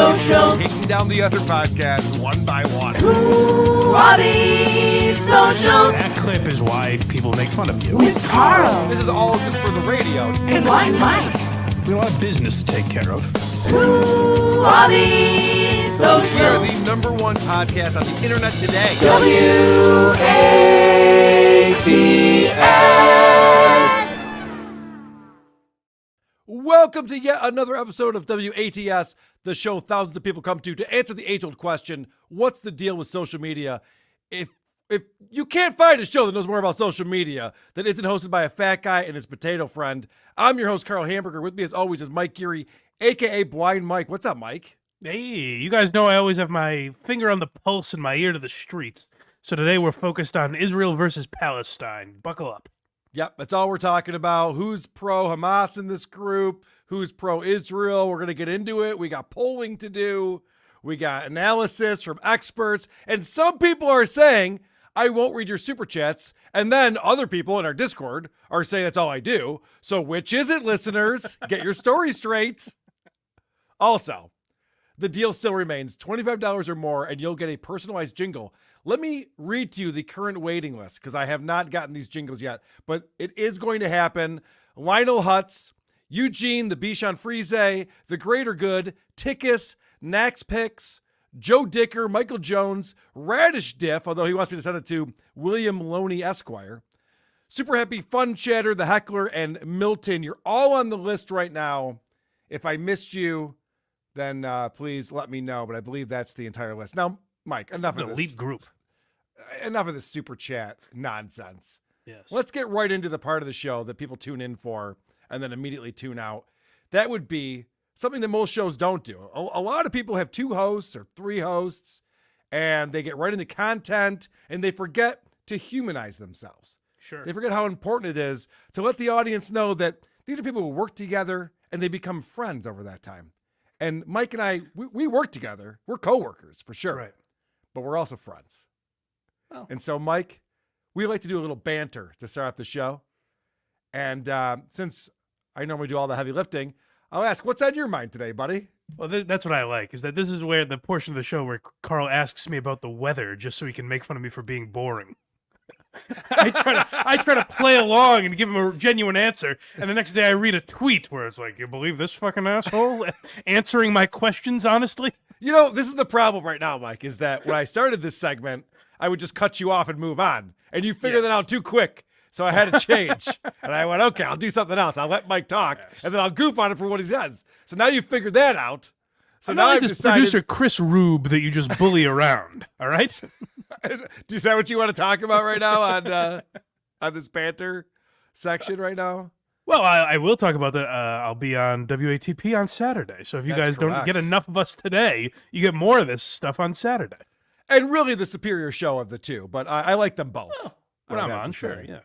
social. Taking down the other podcasts one by one. Who are these socials? That clip is why people make fun of you. With Carl This is all just for the radio. and Blind Mike. We have a lot of business to take care of. Who are these We are socials? the number one podcast on the internet today. WATS. Welcome to yet another episode of WATS, the show thousands of people come to answer the age-old question, what's the deal with social media? If you can't find a show that knows more about social media that isn't hosted by a fat guy and his potato friend, I'm your host, Carl Hamburger. With me, as always, is Mike Geary, a.k.a. Blind Mike. What's up, Mike? Hey, you guys know I always have my finger on the pulse and my ear to the streets. So today we're focused on Israel versus Palestine. Buckle up. Yep, that's all we're talking about. Who's pro-Hamas in this group? Who's pro-Israel? We're going to get into it. We got polling to do. We got analysis from experts. And some people are saying, I won't read your super chats. And then other people in our Discord are saying that's all I do. So which is it, listeners? Get your story straight. Also, the deal still remains $25 or more, and you'll get a personalized jingle. Let me read to you the current waiting list because I have not gotten these jingles yet, but it is going to happen. Lionel Hutz, Eugene, the Bichon Frise, The Greater Good, Tickus, Nax Picks, Joe Dicker, Michael Jones, Radish Diff, although he wants me to send it to William Loney Esquire, Super Happy Fun Chatter, The Heckler, and Milton. You're all on the list right now. If I missed you, then please let me know, but I believe that's the entire list. Now, Mike, enough of this. Elite group. Enough of this super chat nonsense. Yes. Let's get right into the part of the show that people tune in for and then immediately tune out. That would be something that most shows don't do. A lot of people have 2 hosts or 3 hosts, and they get right into content, and they forget to humanize themselves. Sure. They forget how important it is to let the audience know that these are people who work together, and they become friends over that time. And Mike and I, we work together. We're coworkers, for sure. That's right. But we're also friends. Oh. And so, Mike, we like to do a little banter to start off the show. And since I normally do all the heavy lifting, I'll ask, what's on your mind today, buddy? Well, that's what I like, is that this is where the portion of the show where Carl asks me about the weather just so he can make fun of me for being boring. I try to play along and give him a genuine answer, and the next day I read a tweet where it's like, you believe this fucking asshole answering my questions honestly? You know, this is the problem right now, Mike, is that when I started this segment, I would just cut you off and move on. And you figured that out too quick. So I had to change. And I went, okay, I'll do something else. I'll let Mike talk, and then I'll goof on it for what he says. So now you figured that out. So I'm now not like I've this decided. producer Chris Rube that you just bully around, all right? Is that what you want to talk about right now on this banter section right now? Well, I will talk about that. I'll be on WATP on Saturday. So if you That's guys don't correct. get enough of us today, you get more of this stuff on Saturday. And really the superior show of the two, but I like them both. When I I'm would have on, to sure, say.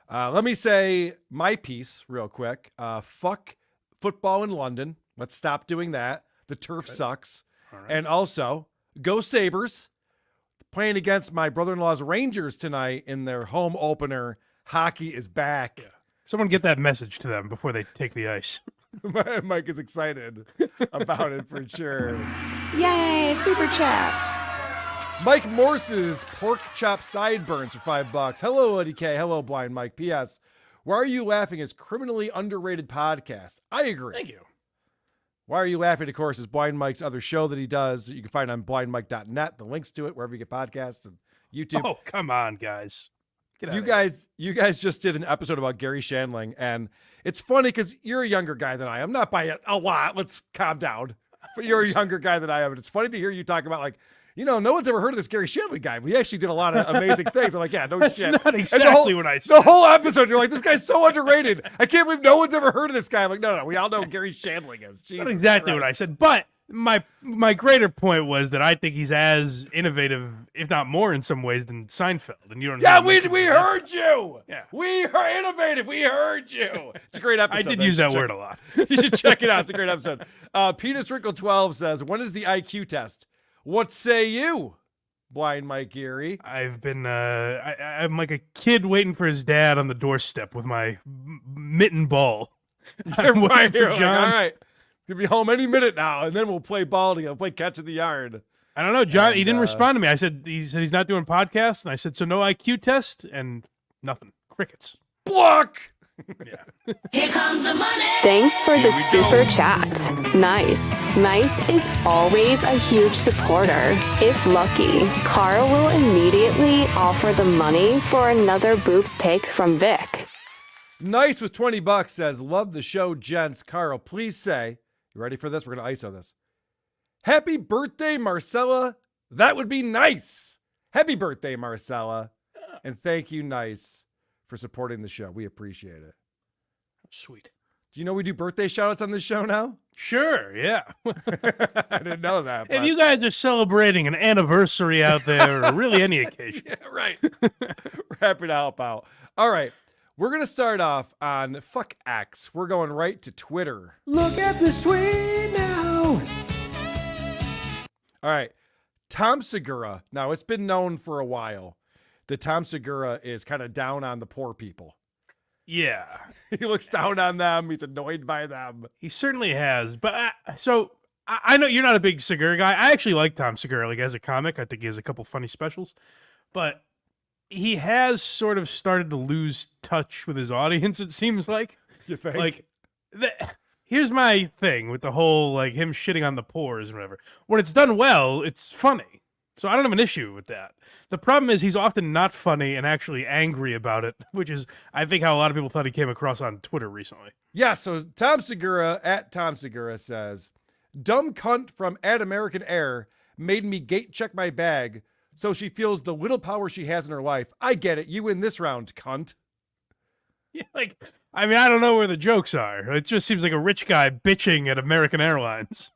yeah. Let me say my piece real quick. Fuck football in London. Let's stop doing that. The turf sucks. All right. And also, go Sabres. Playing against my brother-in-law's Rangers tonight in their home opener. Hockey is back. Someone get that message to them before they take the ice. Mike is excited about it for sure. Yay, super chats. Mike Morse's pork chop sideburns for $5. Hello, Eddie K. Hello, Blind Mike. P.S. Why Are You Laughing is criminally underrated podcast. I agree. Thank you. Why Are You Laughing, of course, is Blind Mike's other show that he does. You can find on blindmike.net, the links to it, wherever you get podcasts and YouTube. Oh, come on, guys. Get You outta here. guys just did an episode about Gary Shandling, and it's funny because you're a younger guy than I am. Not by a lot. Let's calm down. But you're a younger guy than I am, and it's funny to hear you talk about, like, you know, no one's ever heard of this Gary Shandling guy. We actually did a lot of amazing things. I'm like, yeah, no That's shit. not And exactly what I said. The whole episode, you're like, this guy's so underrated. I can't believe no one's ever heard of this guy. I'm like, no, we all know who Gary Shandling is. That's not exactly what I said, but my greater point was that I think he's as innovative, if not more in some ways, than Seinfeld. And you don't. Yeah, hear him we mention that. heard you. Yeah. We are innovative. We heard you. It's a great episode. I did though. use You that should word check- a lot. You should check it out. It's a great episode. Penis Wrinkle 12 says, when is the IQ test? What say you, Blind Mike Geary? I've been I'm like a kid waiting for his dad on the doorstep with my mitten ball. I'm waiting for You're like, John. all right. He'll be home any minute now, and then we'll play ball together. We'll play catch in the yard. I don't know, John. And, He didn't respond to me. He said he's not doing podcasts, and I said, so no IQ test, and nothing. Crickets. Block! Yeah. Here comes the money. Thanks for the super chat. Nice is always a huge supporter. If lucky, Carl will immediately offer the money for another boobs pic from Vic. Nice with $20 says, love the show, gents. Carl, please say, you ready for this? We're going to ISO this. Happy birthday, Marcella. That would be nice. Happy birthday, Marcella. And thank you, Nice, for supporting the show. We appreciate it. Sweet. Do you know we do birthday shout-outs on this show now? Sure, yeah. I didn't know that. If you guys are celebrating an anniversary out there, or really any occasion. Yeah, right. We're happy to help out. All right. We're going to start off on Fuck X. We're going right to Twitter. Look at this tweet now. All right. Tom Segura. Now, it's been known for a while that Tom Segura is kind of down on the poor people. Yeah. He looks down on them. He's annoyed by them. He certainly has. But I know you're not a big Segura guy. I actually like Tom Segura, like as a comic. I think he has a couple funny specials. But he has sort of started to lose touch with his audience, it seems like. You think? Like, here's my thing with the whole, like, him shitting on the poors and whatever. When it's done well, it's funny. So I don't have an issue with that. The problem is he's often not funny and actually angry about it, which is, I think, how a lot of people thought he came across on Twitter recently. Yeah, so Tom Segura, at Tom Segura, says, dumb cunt from At American Air made me gate check my bag so she feels the little power she has in her life. I get it. You win this round, cunt. Yeah, like, I mean, I don't know where the jokes are. It just seems like a rich guy bitching at American Airlines.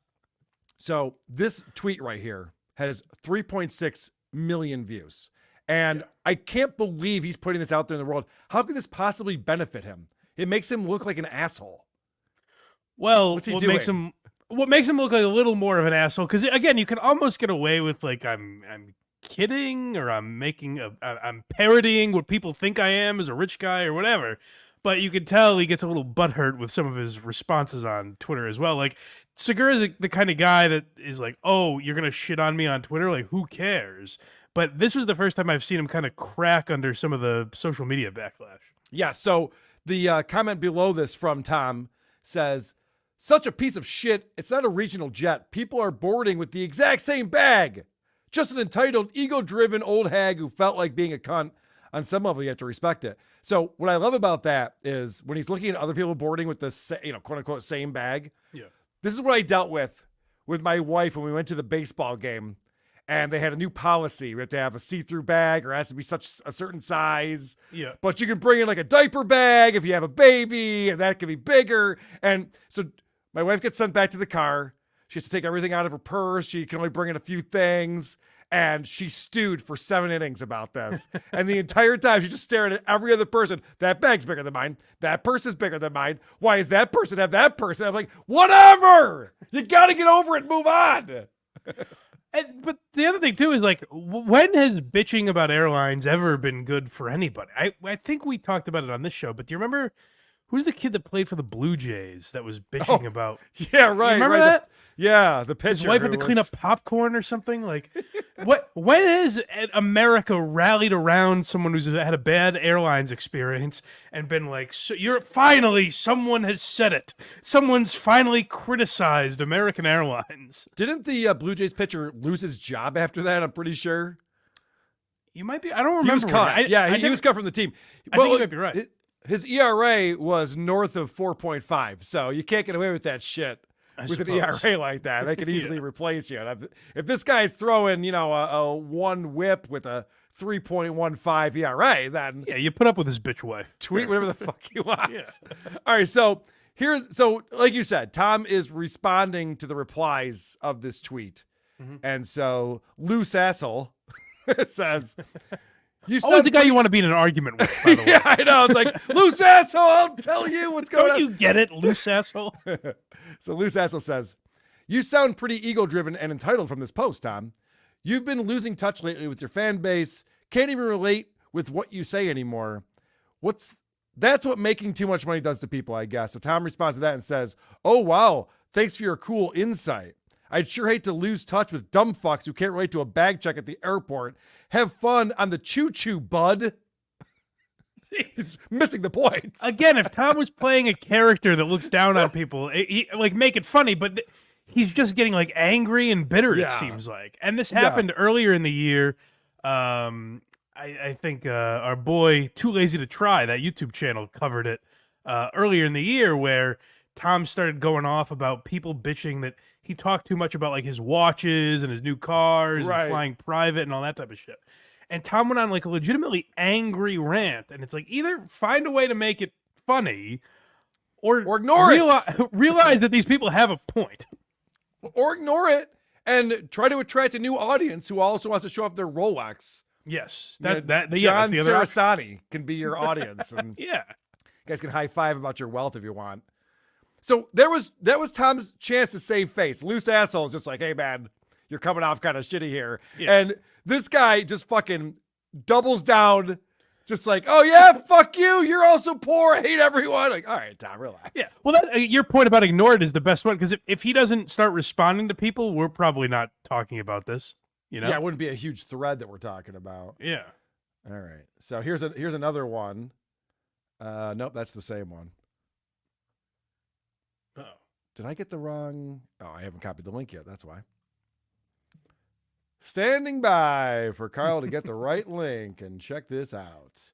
So this tweet right here has 3.6 million views. And I can't believe he's putting this out there in the world. How could this possibly benefit him? It makes him look like an asshole. Well, What's he what doing? makes him look like a little more of an asshole? Because again, you can almost get away with like I'm kidding or I'm parodying what people think I am as a rich guy or whatever. But you can tell he gets a little butthurt with some of his responses on Twitter as well. Like, Segura is the kind of guy that is like, oh, you're going to shit on me on Twitter? Like, who cares? But this was the first time I've seen him kind of crack under some of the social media backlash. Yeah, so the comment below this from Tom says, such a piece of shit. It's not a regional jet. People are boarding with the exact same bag. Just an entitled, ego-driven old hag who felt like being a cunt. On some level, you have to respect it. So what I love about that is when he's looking at other people boarding with the, quote unquote, same bag. Yeah. This is what I dealt with my wife when we went to the baseball game, and they had a new policy. We have to have a see-through bag, or it has to be such a certain size. Yeah. But you can bring in like a diaper bag if you have a baby, and that can be bigger. And so my wife gets sent back to the car. She has to take everything out of her purse. She can only bring in a few things. And she stewed for 7 innings about this. And the entire time, she's just staring at every other person. That bag's bigger than mine. That purse is bigger than mine. Why does that person have that person? I'm like, whatever. You got to get over it and move on. But the other thing, too, is like, when has bitching about airlines ever been good for anybody? I think we talked about it on this show, but do you remember... Who's the kid that played for the Blue Jays that was bitching about? Yeah, right. You remember that? The pitcher. His wife had to clean up popcorn or something. Like, when has America rallied around someone who's had a bad airlines experience and been like, so someone has said it. Someone's finally criticized American Airlines. Didn't the Blue Jays pitcher lose his job after that? I'm pretty sure. You might be. I don't remember. He was cut. He was cut from the team. I think you might be right. His ERA was north of 4.5, so you can't get away with that shit with an ERA like that. They could easily replace you. And if this guy's throwing, a one whip with a 3.15 ERA, then you put up with his bitch wife. Tweet whatever the fuck he wants. All right, so like you said, Tom is responding to the replies of this tweet, and so loose asshole says. Always the guy you want to be in an argument with, by the way. Yeah, I know. It's like, loose asshole, I'll tell you what's going on. Don't you get it, loose asshole? So loose asshole says, you sound pretty ego-driven and entitled from this post, Tom. You've been losing touch lately with your fan base. Can't even relate with what you say anymore. That's what making too much money does to people, I guess. So Tom responds to that and says, oh, wow, Thanks for your cool insight. I'd sure hate to lose touch with dumb fucks who can't relate to a bag check at the airport. Have fun on the choo-choo, bud. He's missing the point. Again, if Tom was playing a character that looks down on people, like make it funny, but he's just getting like angry and bitter. It seems like, and this happened earlier in the year. I think our boy Too Lazy to Try, that YouTube channel, covered it earlier in the year, where Tom started going off about people bitching that he talked too much about like his watches and his new cars and flying private and all that type of shit. And Tom went on like a legitimately angry rant, and it's like, either find a way to make it funny, or ignore it. Realize that these people have a point, or ignore it and try to attract a new audience who also wants to show off their Rolex. Yes, John that's the other Sarasani can be your audience, and you guys can high five about your wealth if you want. So that was Tom's chance to save face. Loose asshole is just like, hey man, you're coming off kind of shitty here, and this guy just fucking doubles down, just like, oh yeah, fuck you, you're also poor, I hate everyone. Like, all right, Tom, relax. Yeah, well, your point about ignore it is the best one, because if he doesn't start responding to people, we're probably not talking about this. You know? Yeah, it wouldn't be a huge thread that we're talking about. Yeah. All right. So here's another one. Nope, that's the same one. Oh. Did I get the wrong? Oh, I haven't copied the link yet. That's why. Standing by for Carl to get the right link, and check this out.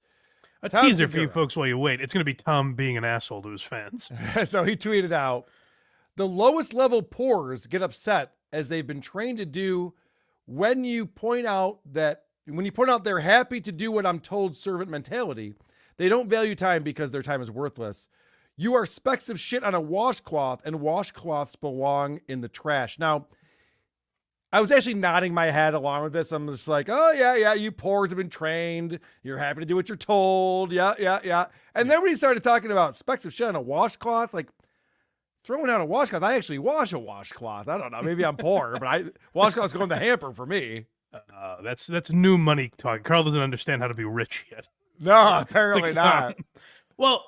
A teaser for you folks while you wait. It's going to be Tom being an asshole to his fans. So he tweeted out, the lowest level poors get upset as they've been trained to do when you point out they're happy to do what I'm told servant mentality. They don't value time because their time is worthless. You are specks of shit on a washcloth, and washcloths belong in the trash. Now, I was actually nodding my head along with this. I'm just like, oh, yeah, you poors have been trained. You're happy to do what you're told. Yeah. And then when he started talking about specks of shit on a washcloth, like throwing out a washcloth, I actually wash a washcloth. I don't know. Maybe I'm poor, but washcloths go in the hamper for me. That's new money talk. Carl doesn't understand how to be rich yet. No, apparently not. Well,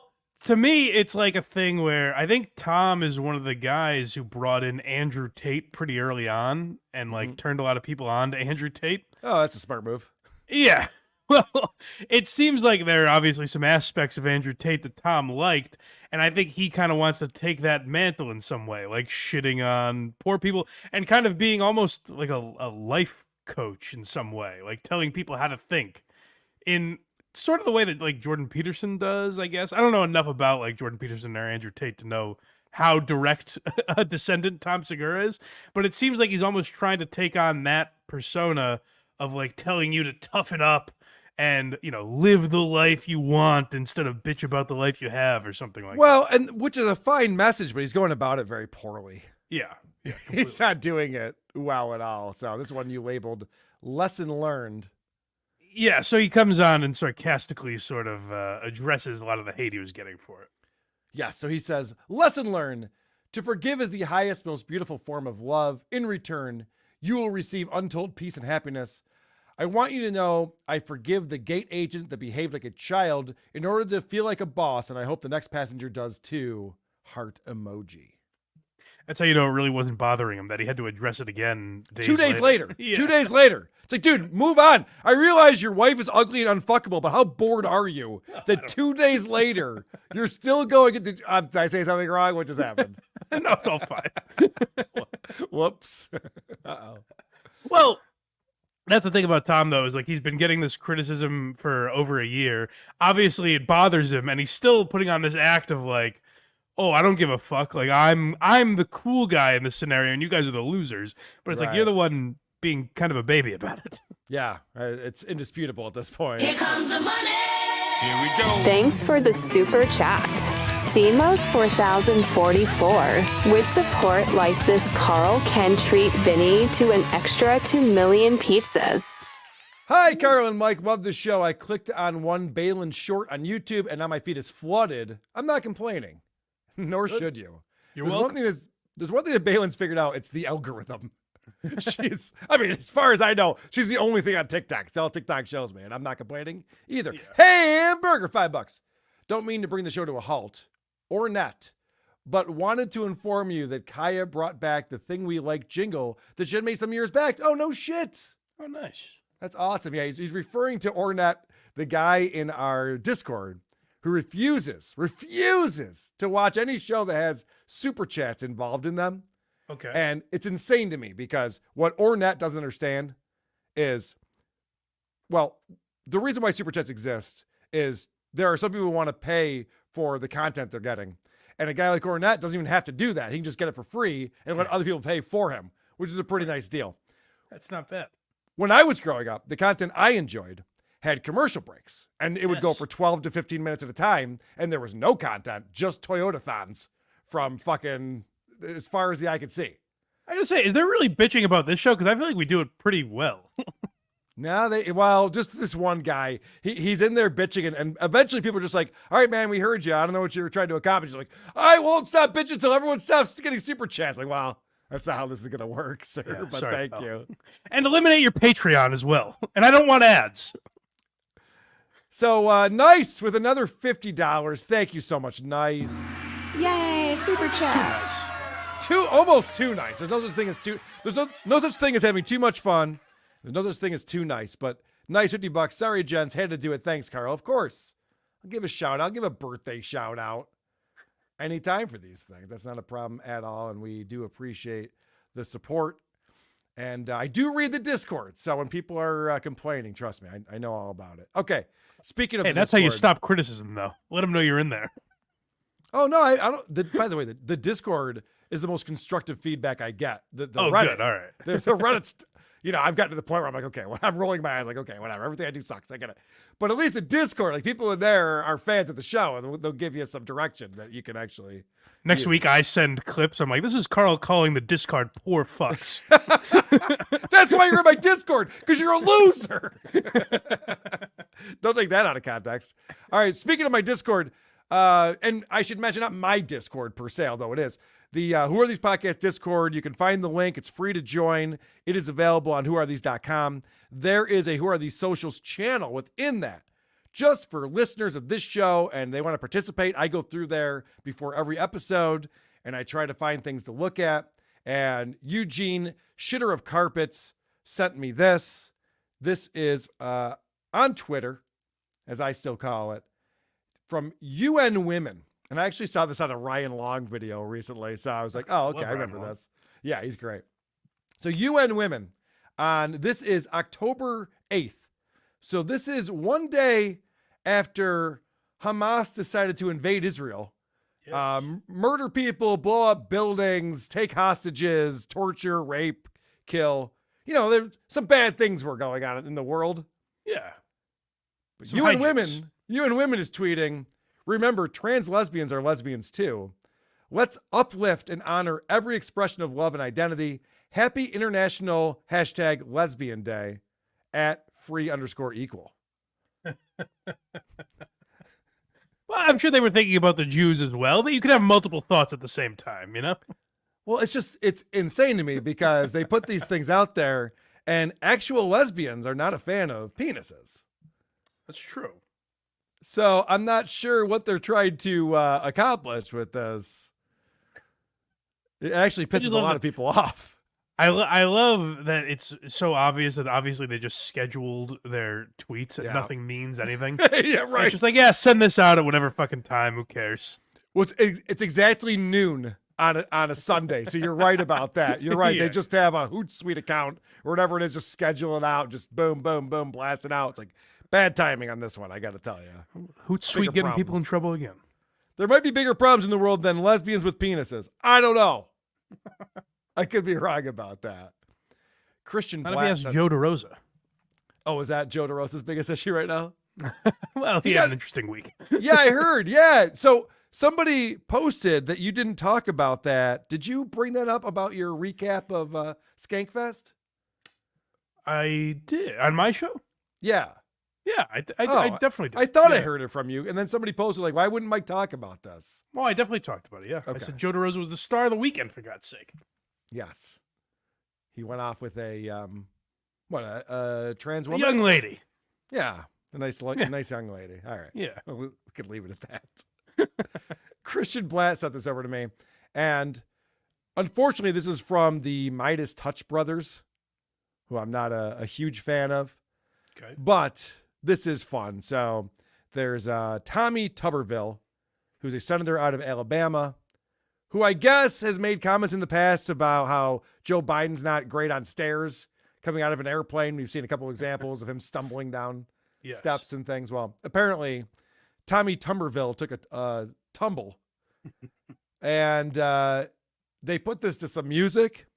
to me, it's like a thing where I think Tom is one of the guys who brought in Andrew Tate pretty early on and like turned a lot of people on to Andrew Tate. Oh, that's a smart move. Yeah. Well, it seems like there are obviously some aspects of Andrew Tate that Tom liked, and I think he kind of wants to take that mantle in some way, like shitting on poor people and kind of being almost like a life coach in some way, like telling people how to think in sort of the way that like Jordan Peterson does, I guess. I don't know enough about like Jordan Peterson or Andrew Tate to know how direct a descendant Tom Segura is, but it seems like he's almost trying to take on that persona of like telling you to toughen up and, you know, live the life you want instead of bitch about the life you have or something like that. Well, and which is a fine message, but he's going about it very poorly. Yeah. He's not doing it well at all. So this one you labeled lesson learned. Yeah, so he comes on and sarcastically sort of addresses a lot of the hate he was getting for it. Yeah, so he says, lesson learned. To forgive is the highest, most beautiful form of love. In return, you will receive untold peace and happiness. I want you to know I forgive the gate agent that behaved like a child in order to feel like a boss, and I hope the next passenger does too. Heart emoji. That's how you know it really wasn't bothering him, that he had to address it again 2 days later. Yeah. 2 days later. It's like, dude, move on. I realize your wife is ugly and unfuckable, but how bored are you that 2 days later you're still going into... did I say something wrong? What just happened? No, it's all fine. Whoops. Uh-oh. Well, that's the thing about Tom, though, is like he's been getting this criticism for over a year. Obviously, it bothers him, and he's still putting on this act of like, oh, I don't give a fuck. Like I'm the cool guy in this scenario, and you guys are the losers. But it's like you're the one being kind of a baby about it. Yeah, it's indisputable at this point. Here comes the money. Here we go. Thanks for the super chat. CMOS 4044. With support like this, Carl can treat Vinny to an extra 2 million pizzas. Hi, Carl and Mike. Love the show. I clicked on one Balin short on YouTube, and now my feed is flooded. I'm not complaining. Nor should you. There's one thing that Balin's figured out. It's the algorithm. I mean, as far as I know, she's the only thing on TikTok. It's all TikTok shows me, and I'm not complaining either. Yeah. Hey, hamburger, $5. Don't mean to bring the show to a halt or net, but wanted to inform you that Kaya brought back the Thing We Like jingle that she had made some years back. Oh, no shit. Oh, nice. That's awesome. Yeah, he's referring to Ornette, the guy in our Discord, who refuses to watch any show that has super chats involved in them. Okay. And it's insane to me because what Ornette doesn't understand is, well, the reason why super chats exist is there are some people who want to pay for the content they're getting. And a guy like Ornette doesn't even have to do that. He can just get it for free and let other people pay for him, which is a pretty nice deal. That's not bad. When I was growing up, the content I enjoyed had commercial breaks, and it would go for 12 to 15 minutes at a time, and there was no content, just Toyota-thons from fucking as far as the eye could see. I gotta say, is there really bitching about this show? Because I feel like we do it pretty well. No, just this one guy, he's in there bitching, and eventually people are just like, all right, man, we heard you. I don't know what you were trying to accomplish. He's like, I won't stop bitching until everyone stops getting super chats. Like, well, that's not how this is going to work, sir, Yeah, but sorry, thank pal. you. And eliminate your Patreon as well. And I don't want ads. So Nice with another $50. Thank you so much, Nice. Yay, super chats. Almost too nice. There's no such thing as no such thing as having too much fun. There's no such thing as too nice, but nice $50. Sorry, gents, had to do it. Thanks, Carl. Of course. I'll give a shout out. I'll give a birthday shout out anytime for these things. That's not a problem at all. And we do appreciate the support. And I do read the Discord. So when people are complaining, trust me, I know all about it. Okay. Speaking of Hey, the that's how you Discord- stop criticism, though. Let them know you're in there. Oh, no, I don't. By the way, the Discord is the most constructive feedback I get. The Reddit. Good. All right. The Reddit's, I've gotten to the point where I'm like, okay, well, I'm rolling my eyes like, okay, whatever. Everything I do sucks. I get it. But at least the Discord, like people in there are fans of the show and they'll give you some direction that you can actually. Next week, I send clips. I'm like, this is Carl calling the Discard poor fucks. That's why you're in my Discord, because you're a loser. Don't take that out of context. All right, speaking of my Discord, and I should mention not my Discord per se, although it is. The Who Are These Podcast Discord, you can find the link. It's free to join. It is available on whoarethese.com. There is a Who Are These Socials channel within that, just for listeners of this show, and they want to participate. I go through there before every episode, and I try to find things to look at. And Eugene, Shitter of Carpets, sent me this. This is on Twitter, as I still call it, from UN Women. And I actually saw this on a Ryan Long video recently, so I was like, oh, okay, I remember this. Yeah, he's great. So UN Women, this is October 8th. So this is one day after Hamas decided to invade Israel, murder people, blow up buildings, take hostages, torture, rape, kill. There's some bad things were going on in the world. Yeah. But Some UN hijinks. Women is tweeting, remember, trans lesbians are lesbians too. Let's uplift and honor every expression of love and identity. Happy International #Lesbian Day at @free_equal. Well, I'm sure they were thinking about the Jews as well, that you could have multiple thoughts at the same time, you know? Well, it's insane to me because they put these things out there and actual lesbians are not a fan of penises. That's true. So I'm not sure what they're trying to accomplish with this. It actually pisses a lot of people off. I love that it's so obvious that obviously they just scheduled their tweets and nothing means anything. Yeah, right. It's just like, send this out at whatever fucking time. Who cares? Well, it's exactly noon on a Sunday, so you're right about that. You're right. Yeah. They just have a Hootsuite account or whatever it is, just schedule it out, just boom, boom, boom, blast it out. It's like bad timing on this one, I got to tell you. Hootsuite getting people in trouble again. There might be bigger problems in the world than lesbians with penises. I don't know. I could be wrong about that. Christian Not if he Blatt has said- Joe DeRosa. Oh, is that Joe DeRosa's biggest issue right now? Well, he had an interesting week. Yeah, I heard. Yeah. So somebody posted that you didn't talk about that. Did you bring that up about your recap of Skankfest? I did. On my show? Yeah. Yeah, I definitely did. I thought I Yeah. heard it from you. And then somebody posted like, why wouldn't Mike talk about this? Well, I definitely talked about it, yeah. I Okay. said Joe DeRosa was the star of the weekend, for God's sake. Yes. He went off with a trans A woman? young lady. Yeah. Nice young lady. All right. Yeah. Well, we could leave it at that. Christian Blatt sent this over to me. And unfortunately, this is from the Midas Touch brothers, who I'm not a huge fan of. Okay. But this is fun. So there's Tommy Tuberville, who's a senator out of Alabama, who I guess has made comments in the past about how Joe Biden's not great on stairs coming out of an airplane. We've seen a couple examples of him stumbling down steps and things. Well, apparently Tommy Tuberville took a tumble and they put this to some music,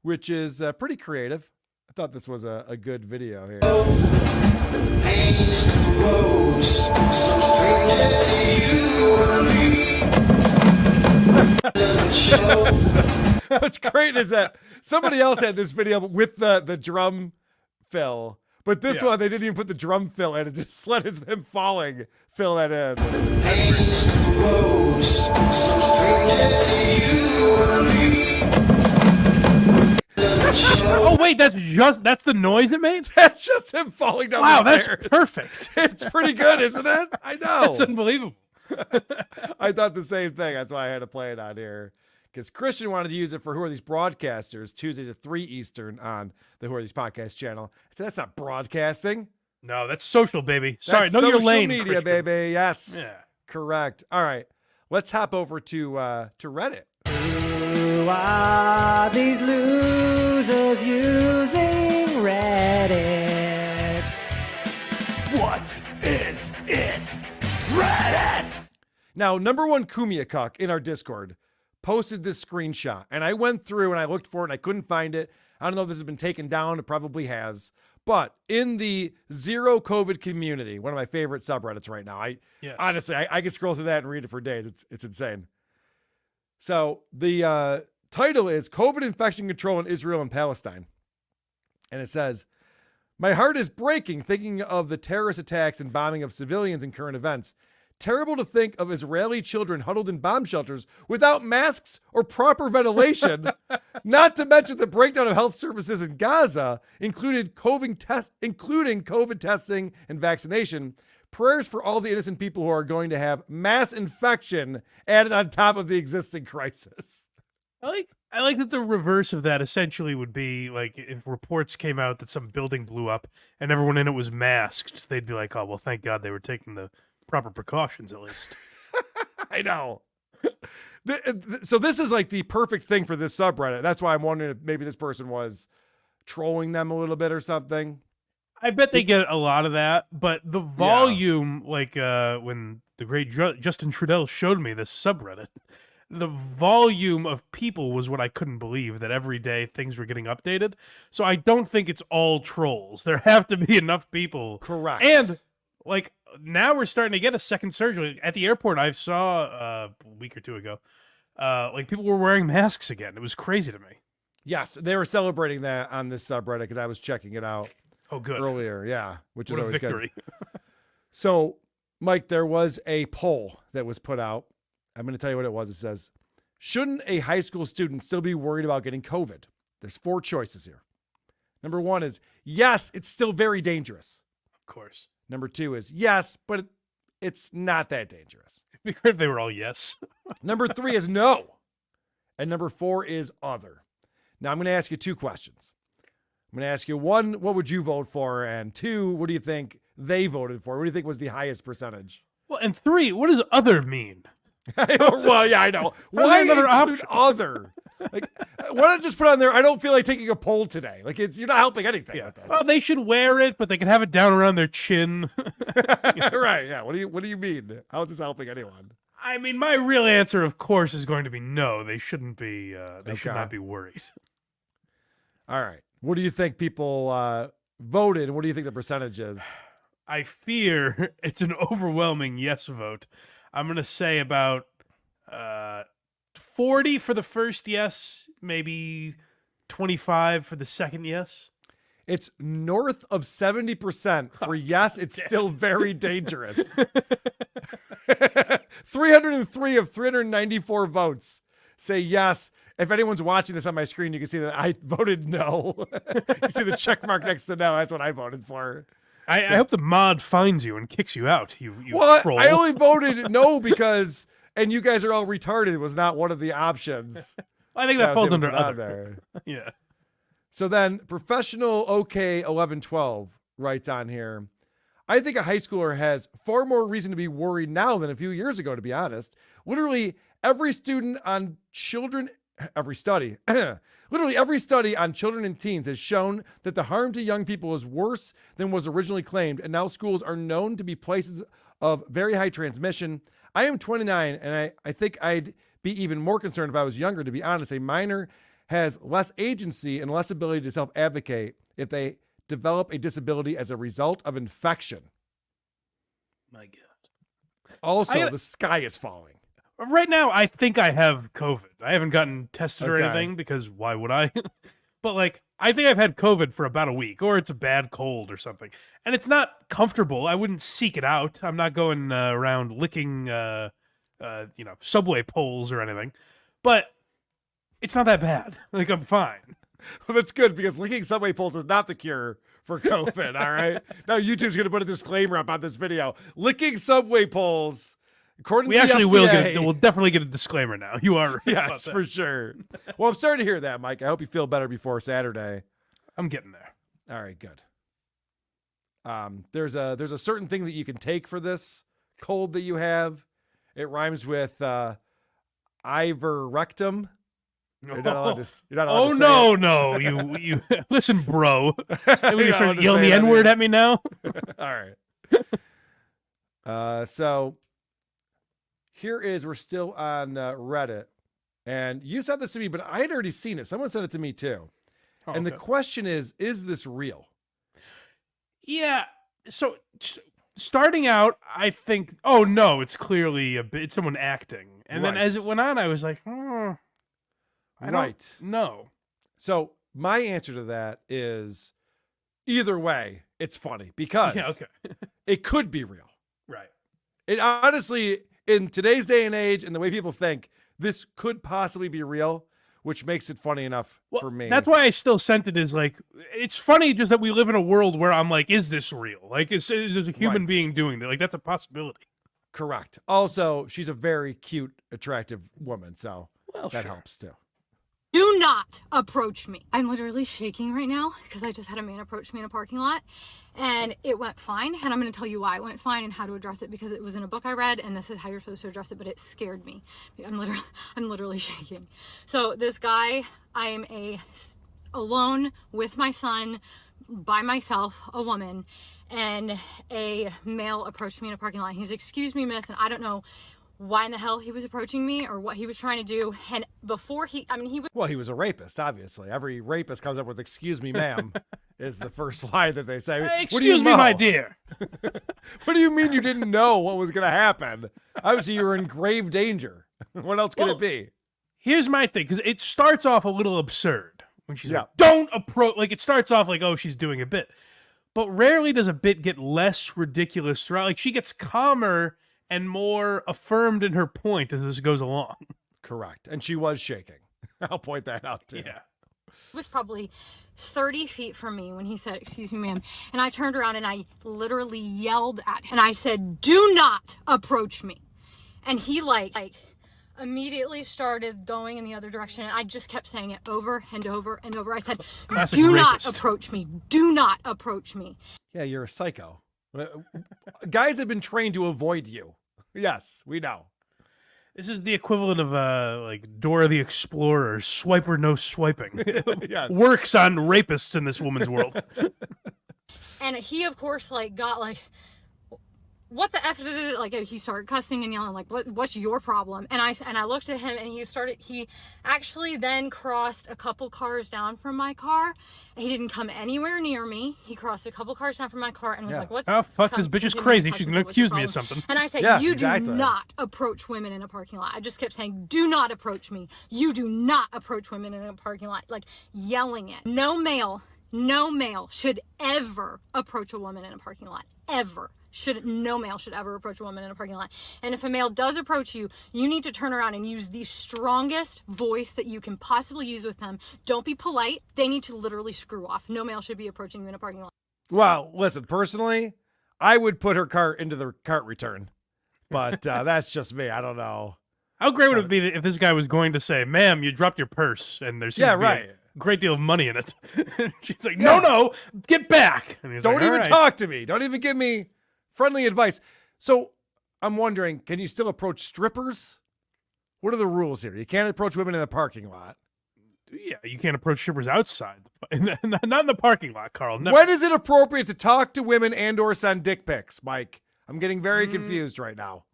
which is pretty creative. I thought this was a good video here. What's great is that somebody else had this video with the drum fill, but this one they didn't even put the drum fill in. It just let him falling fill that in. Oh wait, that's the noise it made? That's just him falling down Wow, the that's stairs. perfect. It's pretty good, isn't it? I know. That's unbelievable. I thought the same thing. That's why I had to play it on here. Because Christian wanted to use it for Who Are These Broadcasters, Tuesdays at 3 Eastern on the Who Are These Podcast channel. I said, that's not broadcasting. No, that's social, baby. Sorry, That's know your social lane, media, Christian. baby. Yes. Yeah. Correct. All right. Let's hop over to Reddit. Who are these losers using Reddit? What is it? Reddit! Now, number one Kumia Cuck in our Discord posted this screenshot, and I went through and I looked for it and I couldn't find it. I don't know if this has been taken down. It probably has. But in the Zero COVID community, one of my favorite subreddits right now, honestly, I can scroll through that and read it for days. It's insane. So the title is COVID Infection Control in Israel and Palestine. And it says, my heart is breaking thinking of the terrorist attacks and bombing of civilians in current events. Terrible to think of Israeli children huddled in bomb shelters without masks or proper ventilation, not to mention the breakdown of health services in Gaza, including COVID testing and vaccination. Prayers for all the innocent people who are going to have mass infection added on top of the existing crisis. I like that the reverse of that essentially would be like if reports came out that some building blew up and everyone in it was masked, they'd be like, oh, well, thank God they were taking the proper precautions at least. I know. So this is like the perfect thing for this subreddit. That's why I'm wondering if maybe this person was trolling them a little bit or something. I bet they get a lot of that, but the volume, when the great Justin Trudell showed me this subreddit, the volume of people was what I couldn't believe, that every day things were getting updated. So I don't think it's all trolls. There have to be enough people. Correct. And like now we're starting to get a second surge. Like, at the airport, I saw a week or two ago, like people were wearing masks again. It was crazy to me. Yes, they were celebrating that on this subreddit because I was checking it out. Oh, good. Earlier, yeah, which is What a always victory. good. So, Mike, there was a poll that was put out. I'm going to tell you what it was. It says, shouldn't a high school student still be worried about getting COVID? There's 4 choices here. Number 1 is, yes, it's still very dangerous. Of course. Number 2 is, yes, but it's not that dangerous. It'd be great if they were all yes. Number 3 is no. And number 4 is other. Now, I'm going to ask you 2 questions. I'm going to ask you, 1, what would you vote for? And 2, what do you think they voted for? What do you think was the highest percentage? Well, and 3, what does other mean? Well, yeah, I know. Why another include option? Other? Like, why not just put on there, I don't feel like taking a poll today. Like, you're not helping anything with this. Well, they should wear it, but they can have it down around their chin. Right, yeah. What do you mean? How is this helping anyone? I mean, my real answer, of course, is going to be no. They shouldn't be. They should not be worried. All right. What do you think people voted, and what do you think the percentage is? I fear it's an overwhelming yes vote. I'm going to say about 40 for the first yes, maybe 25 for the second yes. It's north of 70% for yes, it's still very dangerous. 303 of 394 votes say yes. If anyone's watching this on my screen, you can see that I voted no. You see the check mark next to no. That's what I voted for. I hope the mod finds you and kicks you out. You Well, troll. I only voted no because and you guys are all retarded was not one of the options. I think I that was falls able to under put on other. there. Yeah. So then professional OK 1112 writes on here, I think a high schooler has far more reason to be worried now than a few years ago, to be honest. Literally every study on children and teens has shown that the harm to young people is worse than was originally claimed, and now schools are known to be places of very high transmission. I am 29, and I think I'd be even more concerned if I was younger, to be honest. A minor has less agency and less ability to self-advocate if they develop a disability as a result of infection. My God. Also, the sky is falling. Right now, I think I have COVID. I haven't gotten tested or Okay. anything because why would I? But like, I think I've had COVID for about a week, or it's a bad cold or something, and it's not comfortable. I wouldn't seek it out. I'm not going around licking, subway poles or anything. But it's not that bad. Like, I'm fine. Well, that's good because licking subway poles is not the cure for COVID. All right. Now YouTube's going to put a disclaimer up on this video. Licking subway poles, according We to the actually FDA, we'll definitely get a disclaimer now. You are right about yes, that. for sure. Well, I'm sorry to hear that, Mike. I hope you feel better before Saturday. I'm getting there. All right, good. There's a certain thing that you can take for this cold that you have. It rhymes with iverrectum. You're not allowed to. You're not allowed to say Oh it. no! You listen, bro. Are we You're gonna not allowed start to yelling say the it on N-word here. at me now? All right. So here is, we're still on Reddit, and you sent this to me, but I had already seen it. Someone sent it to me too. Oh, And the okay. question is this real? Yeah. So starting out, I think, oh no, it's clearly it's someone acting. And then as it Right. went on, I was like, I Right. don't know. So my answer to that is either way, it's funny because Yeah. Okay. it could be real. Right. It honestly, in today's day and age and the way people think, this could possibly be real, which makes it funny enough Well, for me. that's why I still sent it as like, it's funny just that we live in a world where I'm like, is this real? Like, is there's a human Right. being doing that? Like, that's a possibility. Correct. Also, she's a very cute, attractive woman, so Well, that sure. helps too. Do not approach me. I'm literally shaking right now because I just had a man approach me in a parking lot and it went fine. And I'm going to tell you why it went fine and how to address it, because it was in a book I read and this is how you're supposed to address it, but it scared me. I'm literally shaking. So this guy, I am alone with my son, by myself, a woman, and a male approached me in a parking lot. He's, "Excuse me, miss," and I don't know why in the hell he was approaching me or what he was trying to do. And before he was Well, he was a rapist, obviously. Every rapist comes up with "excuse me, ma'am," is the first line that they say. Hey, What do you excuse me, my know? dear. What do you mean you didn't know what was going to happen? Obviously, you were in grave danger. What else could Well, it be? Here's my thing, because it starts off a little absurd when she's Yeah. like, "Don't approach." Like, it starts off like, oh, she's doing a bit, but rarely does a bit get less ridiculous throughout. Like, she gets calmer and more affirmed in her point as this goes along. Correct. And she was shaking. I'll point that out too. Yeah. was probably 30 feet from me when he said, "Excuse me, ma'am." And I turned around and I literally yelled at him and I said, "Do not approach me." And he like immediately started going in the other direction. And I just kept saying it over and over and over. I said, Classic "Do not rapist. approach me. Do not approach me." Yeah, you're a psycho. Guys have been trained to avoid you. Yes, we know. This is the equivalent of like Dora the Explorer, swipe or no swiping. Yes. Works on rapists in this woman's world. And he, of course, like got like, "What the F did it?" Like, he started cussing and yelling, like, what's your problem? And I looked at him and he actually then crossed a couple cars down from my car. He didn't come anywhere near me. He crossed a couple cars down from my car and was Yeah. like, "What's Oh, fuck, this bitch is continuing crazy. questions She's gonna of what's your accuse me of problem?" something. And I said, Yeah, "You exactly. do not approach women in a parking lot." I just kept saying, "Do not approach me. You do not approach women in a parking lot." Like, yelling it. No male should ever approach a woman in a parking lot. Ever. No male should ever approach a woman in a parking lot. And if a male does approach you, you need to turn around and use the strongest voice that you can possibly use with them. Don't be polite. They need to literally screw off. No male should be approaching you in a parking lot. Well, listen, personally, I would put her cart into the cart return. But that's just me. I don't know. How great would it be if this guy was going to say, "Ma'am, you dropped your purse," and there's a great deal of money in it. She's like, "No, get back!" And he's Don't like, even right. talk to me. Don't even give me friendly advice. So I'm wondering, can you still approach strippers? What are the rules here? You can't approach women in the parking lot. Yeah, you can't approach strippers outside, not in the parking lot, Carl. Never. When is it appropriate to talk to women and/or send dick pics, Mike? I'm getting very confused right now.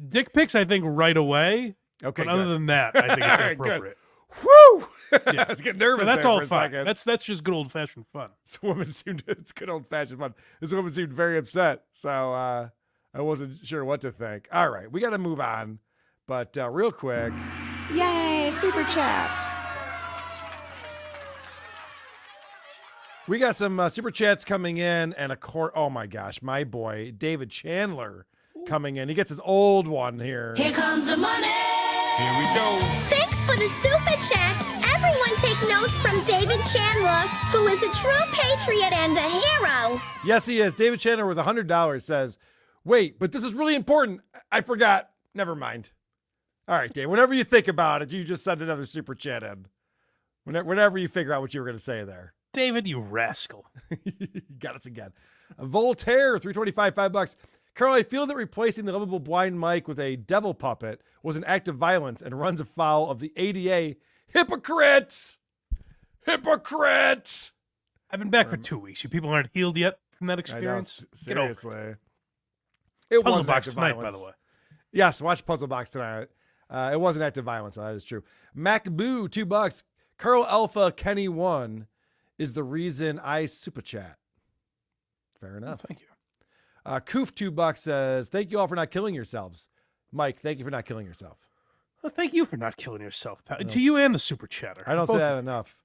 Dick pics, I think, right away. Okay, but other than that, I think it's inappropriate. Whew! Yeah. I was getting nervous. That's there all for a fine. second. That's just good old fashioned fun. It's good old fashioned fun. This woman seemed very upset, so I wasn't sure what to think. All right, we got to move on, but real quick. Yay, super chats. We got some super chats coming in, and oh my gosh, my boy David Chandler coming in. He gets his old one here. Here comes the money. Here we go. Thanks for the super chat. Everyone take notes from David Chandler, who is a true patriot and a hero. Yes, he is. David Chandler with $100 says, "Wait, but this is really important. I forgot. Never mind." All right, Dave. Whenever you think about it, you just send another super chat in. Whenever you figure out what you were going to say there. David, you rascal. You got us again. Voltaire, $3.25, $5. Carl, I feel that replacing the lovable blind Mike with a devil puppet was an act of violence and runs afoul of the ADA. Hypocrites! Hypocrites! I've been back for 2 weeks. You people aren't healed yet from that experience. Get over Seriously. it. Puzzle was an Box act of tonight, violence. by the way. Yes, watch Puzzle Box tonight. It was an act of violence, so that is true. MacBoo, $2. Carl Alpha Kenny 1 is the reason I super chat. Fair enough. Thank you. Koof, $2 says, "Thank you all for not killing yourselves." Mike, thank you for not killing yourself. Well, thank you for not killing yourself, pal. To you and the super chatter. I don't say Both that of you. enough.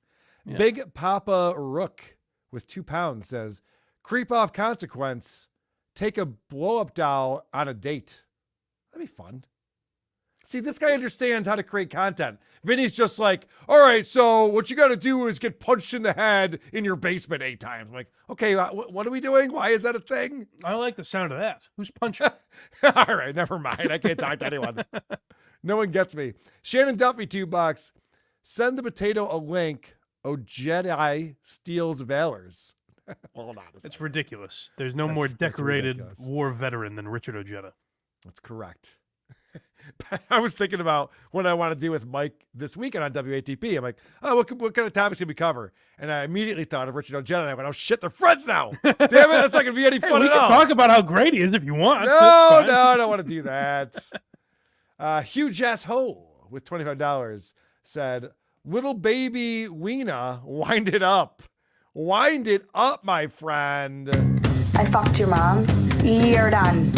Yeah. Big Papa Rook with £2 says, "Creep off consequence. Take a blow up doll on a date." That'd be fun. See, this guy understands how to create content. Vinny's just like, "All right, so what you got to do is get punched in the head in your basement 8 times." I'm like, okay, what are we doing? Why is that a thing? I like the sound of that. Who's punching? All right, never mind. I can't talk to anyone. No one gets me. Shannon Duffy, $2. Send the potato a link. Oh, Jedi steals valors. Hold on. It's ridiculous. There's no That's- more that's decorated ridiculous. war veteran than Richard Ojeda. That's correct. I was thinking about what I want to do with Mike this weekend on WATP. I'm like, oh, what kind of topics can we cover? And I immediately thought of Richard Ojeda. And I went, oh shit, they're friends now. Damn it, that's not gonna be any Hey, fun we at can all. talk about how great he is if you want. No, That's fine. I don't want to do that. Huge ass hole with $25 said, "Little baby Weena, wind it up. Wind it up, my friend." I fucked your mom. You're done.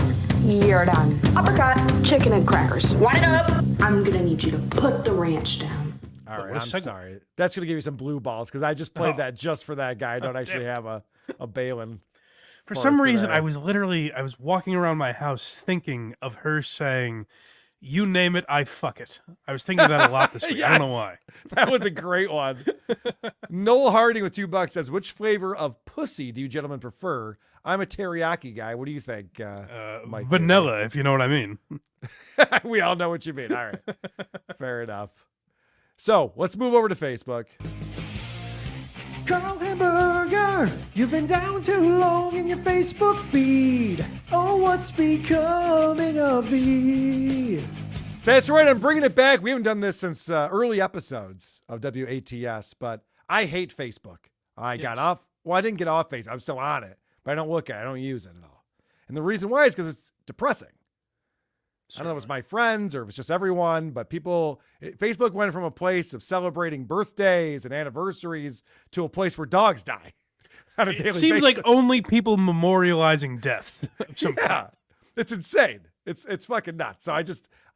You're done. Uppercut. Chicken and crackers. Want it up? I'm gonna need you to put the ranch down. All right, what a I'm segue. sorry. That's gonna give you some blue balls because I just played that just for that guy. I don't actually have a Balin. For for some us reason, today. I was walking around my house thinking of her saying, "You name it, I fuck it." I was thinking that a lot this week. I don't know why. That was a great one. Noel Harding with $2 says, "Which flavor of pussy do you gentlemen prefer? I'm a teriyaki guy. What do you think, Mike?" Vanilla, if you know what I mean. We all know what you mean. All right. Fair enough. So let's move over to Facebook. Carl Hamburger, you've been down too long in your Facebook feed. Oh, what's becoming of thee? That's right. I'm bringing it back. We haven't done this since early episodes of WATS, but I hate Facebook. I got off. Well, I didn't get off Facebook. I'm still on it, but I don't look at it. I don't use it at all. And the reason why is because it's depressing. I don't know if it's my friends or if it's just everyone, but Facebook went from a place of celebrating birthdays and anniversaries to a place where dogs die on a daily It seems basis. like only people memorializing deaths. of some kind. Yeah, it's insane. It's fucking nuts. So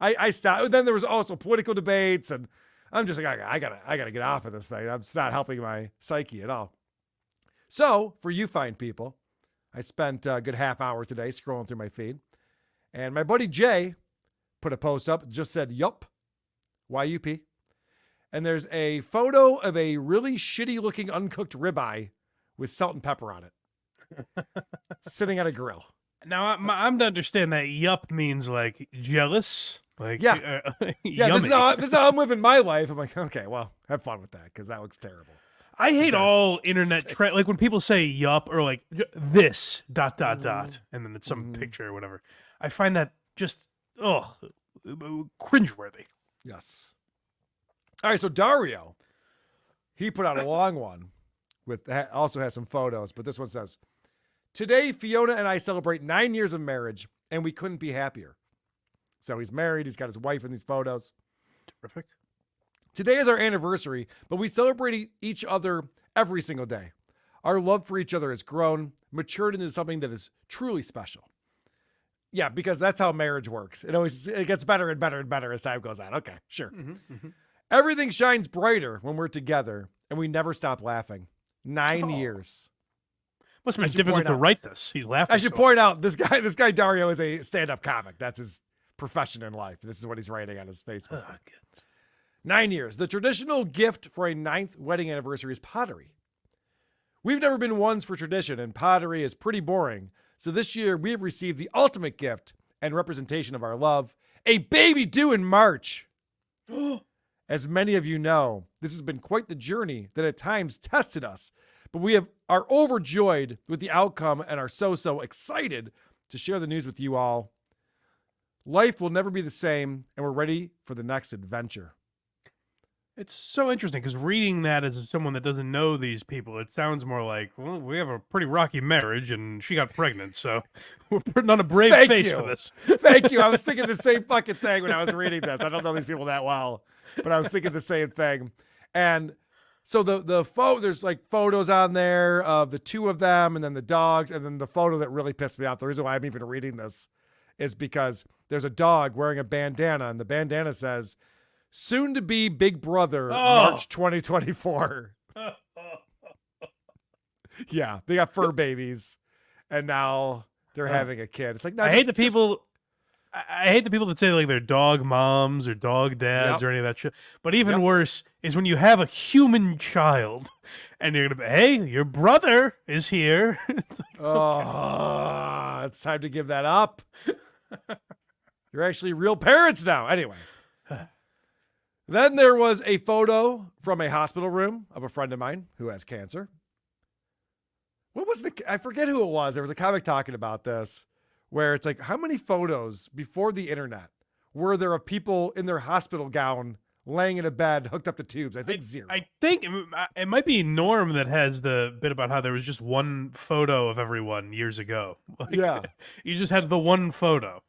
I stopped. Then there was also political debates, and I'm just like, I gotta get off of this thing. It's not helping my psyche at all. So for you fine people, I spent a good half hour today scrolling through my feed, and my buddy Jay put a post up, just said, "Yup, YUP." And there's a photo of a really shitty looking uncooked ribeye with salt and pepper on it, sitting at a grill. Now, I'm to understand that yup means like jealous. Like, Yeah. Yeah, yummy. this is how I'm living my life. I'm like, okay, well, have fun with that because that looks terrible. I hate all internet like when people say yup or like this ... and then it's some picture or whatever. I find that just cringeworthy. Yes. All right, so Dario, he put out a long one with also has some photos, but this one says, "Today Fiona and I celebrate 9 years of marriage, and we couldn't be happier." So he's married. He's got his wife in these photos. Terrific. Today is our anniversary, but we celebrate each other every single day. Our love for each other has grown, matured into something that is truly special. Yeah, because that's how marriage works. It gets better and better and better as time goes on. Okay, sure. Everything shines brighter when we're together, and we never stop laughing. 9 years. Must have been difficult to write this. He's laughing. I should point out this guy Dario is a stand-up comic. That's his profession in life. This is what he's writing on his Facebook. 9 years. The traditional gift for a 9th wedding anniversary is pottery. We've never been ones for tradition, and pottery is pretty boring. So this year, we have received the ultimate gift and representation of our love, a baby due in March. As many of you know, this has been quite the journey that at times tested us, but we are overjoyed with the outcome and are so excited to share the news with you all. Life will never be the same, and we're ready for the next adventure. It's so interesting because reading that as someone that doesn't know these people, it sounds more like, well, we have a pretty rocky marriage and she got pregnant, so we're putting on a brave face for this. Thank you. I was thinking the same fucking thing when I was reading this. I don't know these people that well, but I was thinking the same thing. And so there's like photos on there of the two of them and then the dogs, and then the photo that really pissed me off. The reason why I'm even reading this is because there's a dog wearing a bandana, and the bandana says, "Soon to be Big Brother, March 2024. Yeah, they got fur babies, and now they're having a kid. It's like, no, I hate the people that say like they're dog moms or dog dads or any of that shit. But even worse is when you have a human child, and you're gonna be, hey, your brother is here. It's like, it's time to give that up. You're actually real parents now. Anyway. Then there was a photo from a hospital room of a friend of mine who has cancer. I forget who it was. There was a comic talking about this where it's like, how many photos before the internet were there of people in their hospital gown laying in a bed hooked up to tubes? I think zero. I think it might be Norm that has the bit about how there was just one photo of everyone years ago. Like, yeah. You just had the one photo.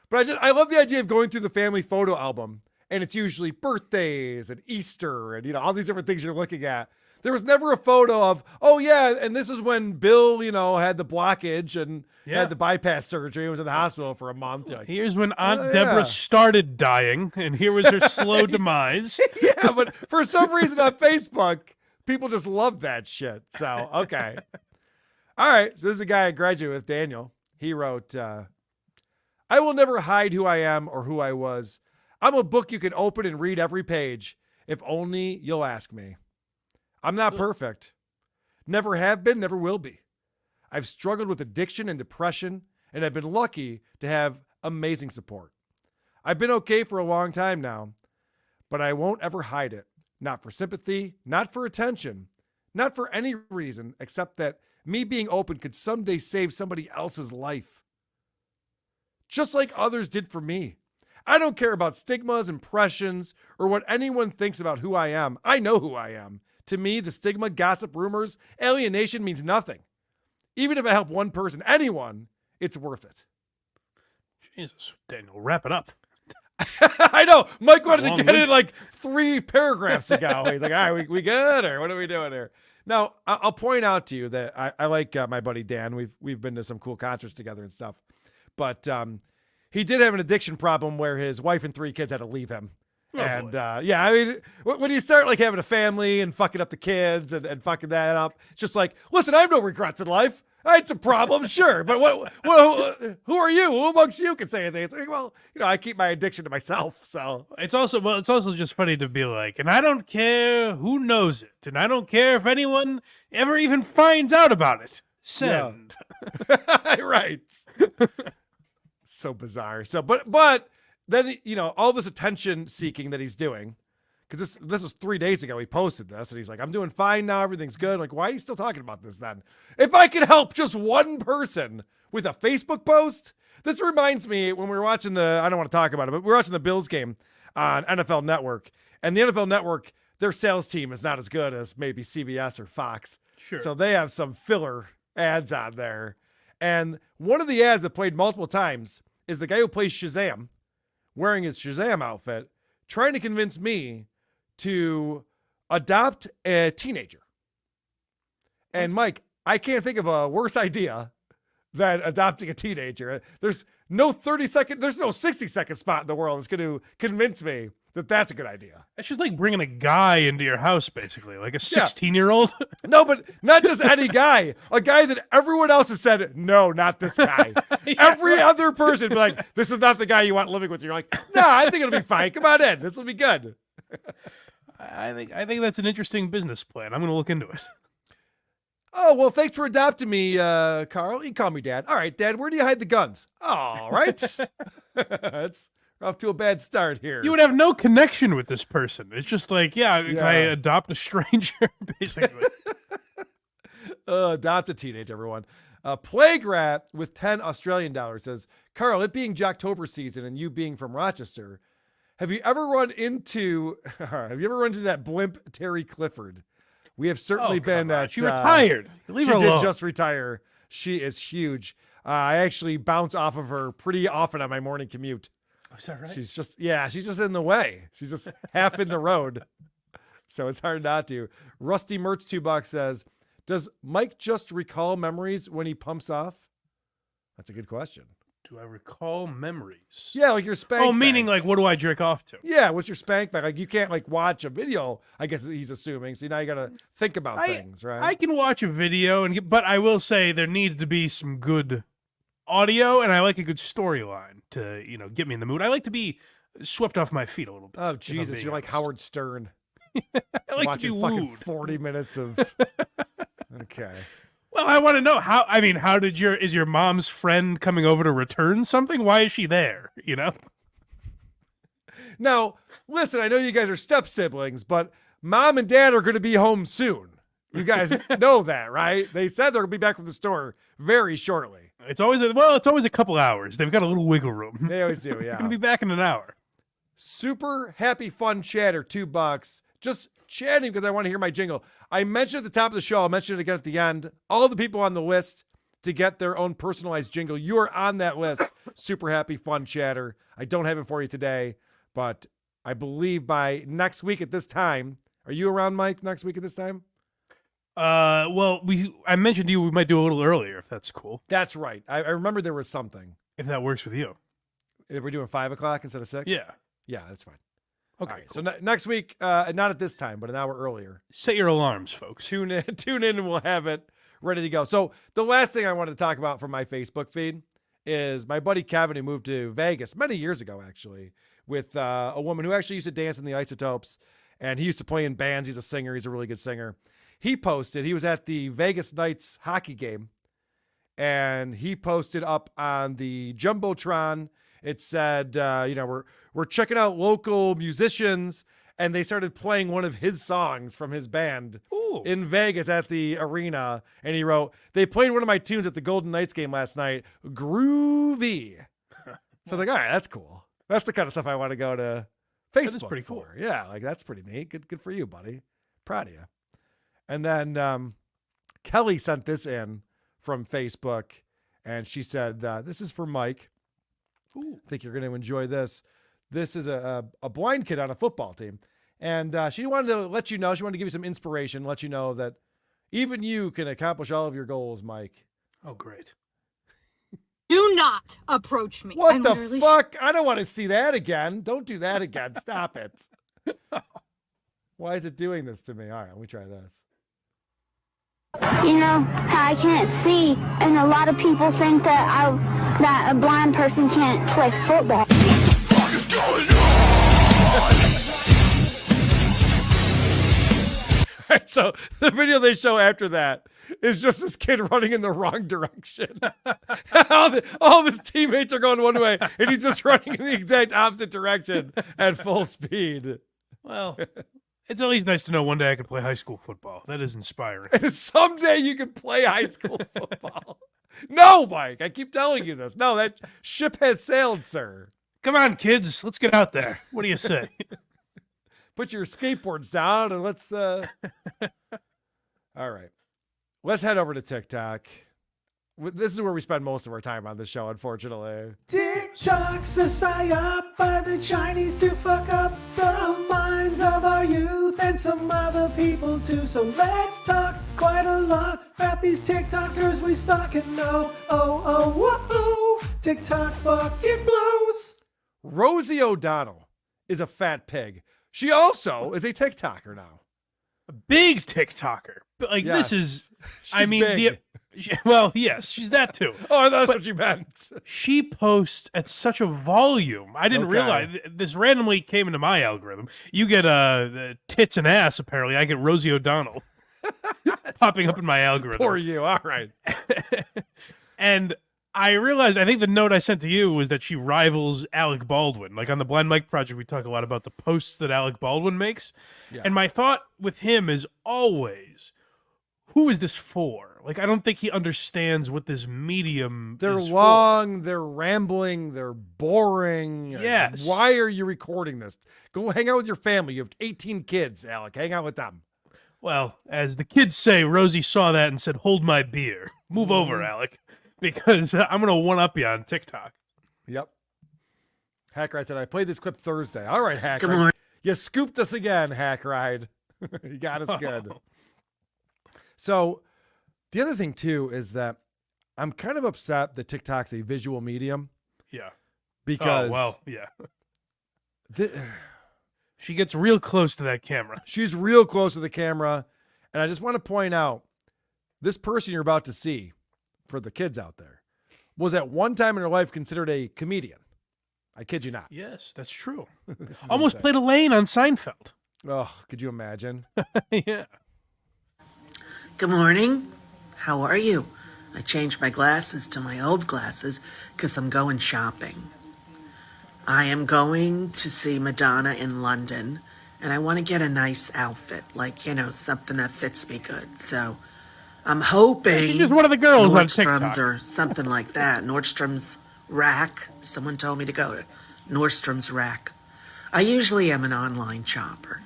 But I love the idea of going through the family photo album. And it's usually birthdays and Easter and, all these different things you're looking at. There was never a photo of, oh, yeah, and this is when Bill, had the blockage and had the bypass surgery. He was in the hospital for a month. Like, here's when Aunt Deborah started dying, and here was her slow demise. Yeah, but for some reason on Facebook, people just love that shit. So, okay. All right, so this is a guy I graduated with, Daniel. He wrote, "I will never hide who I am or who I was. I'm a book you can open and read every page, if only you'll ask me. I'm not perfect. Never have been, never will be. I've struggled with addiction and depression, and I've been lucky to have amazing support. I've been okay for a long time now, but I won't ever hide it. Not for sympathy, not for attention, not for any reason except that me being open could someday save somebody else's life. Just like others did for me. I don't care about stigmas, impressions, or what anyone thinks about who I am. I know who I am. To me, the stigma, gossip, rumors, alienation means nothing. Even if I help one person, anyone, it's worth it." Jesus, Daniel, wrap it up. I know. Mike wanted to get in like 3 paragraphs ago. He's like, all right, we good, or what are we doing here? Now, I'll point out to you that I like my buddy Dan. We've been to some cool concerts together and stuff. But he did have an addiction problem where his wife and 3 kids had to leave him. Oh, and yeah, I mean, when you start like having a family and fucking up the kids and fucking that up, it's just like, listen, I have no regrets in life. I had some problems, sure, but who are you? Who amongst you can say anything? It's like, well, I keep my addiction to myself. So it's also just funny to be like, and I don't care who knows it, and I don't care if anyone ever even finds out about it. Send. Yeah. Right. So bizarre. So, but then, all this attention seeking that he's doing, because this was 3 days ago he posted this, and he's like, I'm doing fine now, everything's good. Like, why are you still talking about this then? If I could help just one person with a Facebook post. This reminds me when we were watching I don't want to talk about it, but we were watching the Bills game on NFL Network, and the NFL Network, their sales team is not as good as maybe CBS or Fox. Sure. So they have some filler ads on there. And one of the ads that played multiple times is the guy who plays Shazam wearing his Shazam outfit, trying to convince me to adopt a teenager. And Mike, I can't think of a worse idea than adopting a teenager. There's no 60-second spot in the world that's going to convince me that that's a good idea. It's just like bringing a guy into your house, basically, like a 16-year-old. No, but not just any guy. A guy that everyone else has said, no, not this guy. Every other person be like, this is not the guy you want living with you. You're like, no, I think it'll be fine. Come on in. This will be good. I think that's an interesting business plan. I'm going to look into it. Oh, well, thanks for adopting me, Carl. You can call me Dad. All right, Dad, where do you hide the guns? All right. It's off to a bad start here. You would have no connection with this person. It's just like, if I adopt a stranger, basically. Adopt a teenager, everyone. Plague Rat with 10 Australian dollars says, Carl, it being Jocktober season and you being from Rochester, have you ever run into that blimp Terry Clifford? We have certainly been at. She retired. Leave her alone. She did just retire. She is huge. I actually bounce off of her pretty often on my morning commute. Oh, is that right? She's just in the way. She's just half in the road. So it's hard not to. Rusty Mertz $2 says, does Mike just recall memories when he pumps off? That's a good question. Do I recall memories? Yeah, like your spank Oh, meaning bank. like, what do I jerk off to? Yeah, what's your spank bank? Like, you can't like watch a video, I guess he's assuming. So now you got to think about things, right? I can watch a video, but I will say there needs to be some good audio, and I like a good storyline to, get me in the mood. I like to be swept off my feet a little bit. Oh, Jesus, you're like Howard Stern. I like watching to be fucking wooed. 40 minutes of... Okay. Well, I want to know how is your mom's friend coming over to return something? Why is she there? Now, listen, I know you guys are step siblings, but mom and dad are going to be home soon. You guys know that, right? They said they're going to be back from the store very shortly. It's always a couple hours. They've got a little wiggle room. They always do, yeah. They're going to be back in an hour. Super happy fun chatter, $2. Just chatting because I want to hear my jingle. I mentioned at the top of the show, I'll mention it again at the end. All the people on the list to get their own personalized jingle, you are on that list. Super happy fun chatter. I don't have it for you today, but I believe by next week at this time. Are you around, Mike, next week at this time? Well, I mentioned to you we might do a little earlier, if that's cool. That's right. I remember there was something. If that works with you. We're doing 5 o'clock instead of 6? Yeah. Yeah, that's fine. Okay. Right, cool. So next week, not at this time, but an hour earlier. Set your alarms, folks. Tune in, and we'll have it ready to go. So the last thing I wanted to talk about from my Facebook feed is my buddy Kevin, who moved to Vegas many years ago, actually, with a woman who actually used to dance in the Isotopes, and he used to play in bands. He's a singer. He's a really good singer. He was at the Vegas Knights hockey game, and he posted up on the Jumbotron. It said, we're checking out local musicians, and they started playing one of his songs from his band in Vegas at the arena. And he wrote, they played one of my tunes at the Golden Knights game last night. Groovy. So I was like, all right, that's cool. That's the kind of stuff I want to go to Facebook That is pretty cool. for. Yeah, like that's pretty neat. Good for you, buddy. Proud of you. And then Kelly sent this in from Facebook, and she said, this is for Mike. I think you're going to enjoy this. This is a blind kid on a football team. And she wanted to let you know, she wanted to give you some inspiration, let you know that even you can accomplish all of your goals, Mike. Oh, great. Do not approach me. What the fuck? I don't want to see that again. Don't do that again. Stop it. Why is it doing this to me? All right, let me try this. I can't see, and a lot of people think that a blind person can't play football. What the fuck is going on? right, so the video they show after that is just this kid running in the wrong direction. all of his teammates are going one way, and he's just running in the exact opposite direction at full speed. Well, it's at least nice to know one day I can play high school football. That is inspiring. Someday you can play high school football. No, Mike, I keep telling you this. No, that ship has sailed, sir. Come on, kids. Let's get out there. What do you say? Put your skateboards down and let's all right. Let's head over to TikTok. This is where we spend most of our time on the show, unfortunately. TikTok's a psyop by the Chinese to fuck up the minds of our youth and some other people too. So let's talk quite a lot about these TikTokers we stalk and know. Oh, TikTok fucking blows. Rosie O'Donnell is a fat pig. She also is a TikToker now. A big TikToker. But like, Yes. this is, She's big. well, yes, she's that too. Oh, that's what you meant. She posts at such a volume. I didn't Okay. realize this randomly came into my algorithm. You get the tits and ass, apparently. I get Rosie O'Donnell popping up in my algorithm. Poor you. All right. And I realized, I think the note I sent to you was that she rivals Alec Baldwin. Like on the Blind Mike Project, we talk a lot about the posts that Alec Baldwin makes. Yeah. And my thought with him is always, who is this for? Like, I don't think he understands what this medium They're is long, they're rambling, they're boring. Yes. Why are you recording this? Go hang out with your family. You have 18 kids, Alec. Hang out with them. for. Well, as the kids say, Rosie saw that and said, hold my beer. Move over, Alec. Because I'm going to one-up you on TikTok. Yep. Hack Ride said, I played this clip Thursday. All right, Hack Good Ride. morning. You scooped us again, Hack Ride. You got us good. So the other thing, too, is that I'm kind of upset that TikTok's a visual medium. Yeah. Because Oh, well, yeah. She gets real close to that camera. she's real close to the camera. And I just want to point out, this person you're about to see, for the kids out there, was at one time in her life considered a comedian. I kid you not. Yes, that's true. This is Almost insane. played Elaine on Seinfeld. Oh, could you imagine? Yeah. Good morning. How are you? I changed my glasses to my old glasses because I'm going shopping. I am going to see Madonna in London, and I want to get a nice outfit, like, something that fits me good. So I'm hoping She's just one of the girls on TikTok. Nordstrom's or something like that. Nordstrom's Rack. Someone told me to go to Nordstrom's Rack. I usually am an online shopper,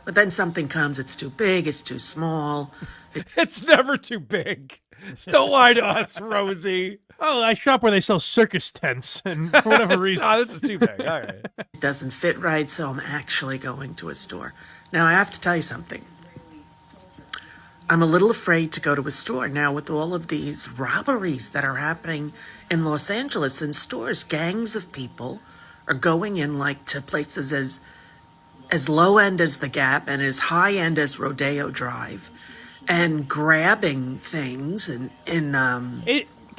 But then something comes, it's too big, it's too small. It's never too big. Don't lie to us, Rosie. Oh, I shop where they sell circus tents, and for whatever reason. Oh, this is too big. All right. It doesn't fit right, so I'm actually going to a store. Now, I have to tell you something. I'm a little afraid to go to a store now with all of these robberies that are happening in Los Angeles in stores. Gangs of people are going in like to places as low end as the Gap and as high end as Rodeo Drive and grabbing things Can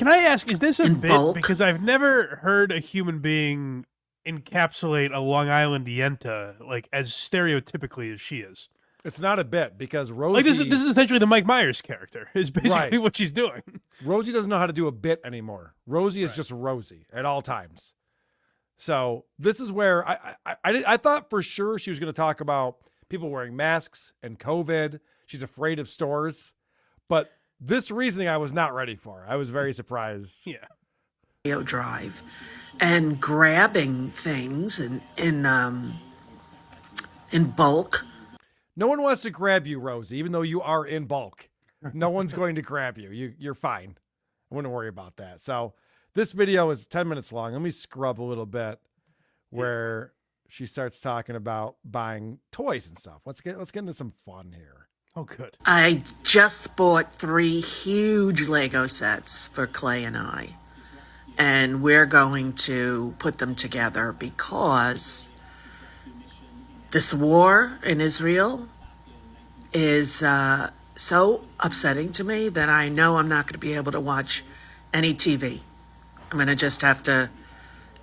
I ask, is this a in bit? bulk. Because I've never heard a human being encapsulate a Long Island Yenta like as stereotypically as she is. It's not a bit because Rosie. Like this is essentially the Mike Myers character. Is basically Right. what she's doing. Rosie doesn't know how to do a bit anymore. Rosie is just Rosie at all times. So this is where I thought for sure she was going to talk about people wearing masks and COVID. She's afraid of stores, but this reasoning I was not ready for. I was very surprised. Yeah. Rodeo Drive and grabbing things in bulk. No one wants to grab you, Rosie, even though you are in bulk. No one's going to grab you. You're fine. I wouldn't worry about that. So this video is 10 minutes long. Let me scrub a little bit where she starts talking about buying toys and stuff. Let's get into some fun here. Oh, good. I just bought 3 huge Lego sets for Clay and I. And we're going to put them together because this war in Israel is so upsetting to me that I know I'm not going to be able to watch any TV. I'm going to just have to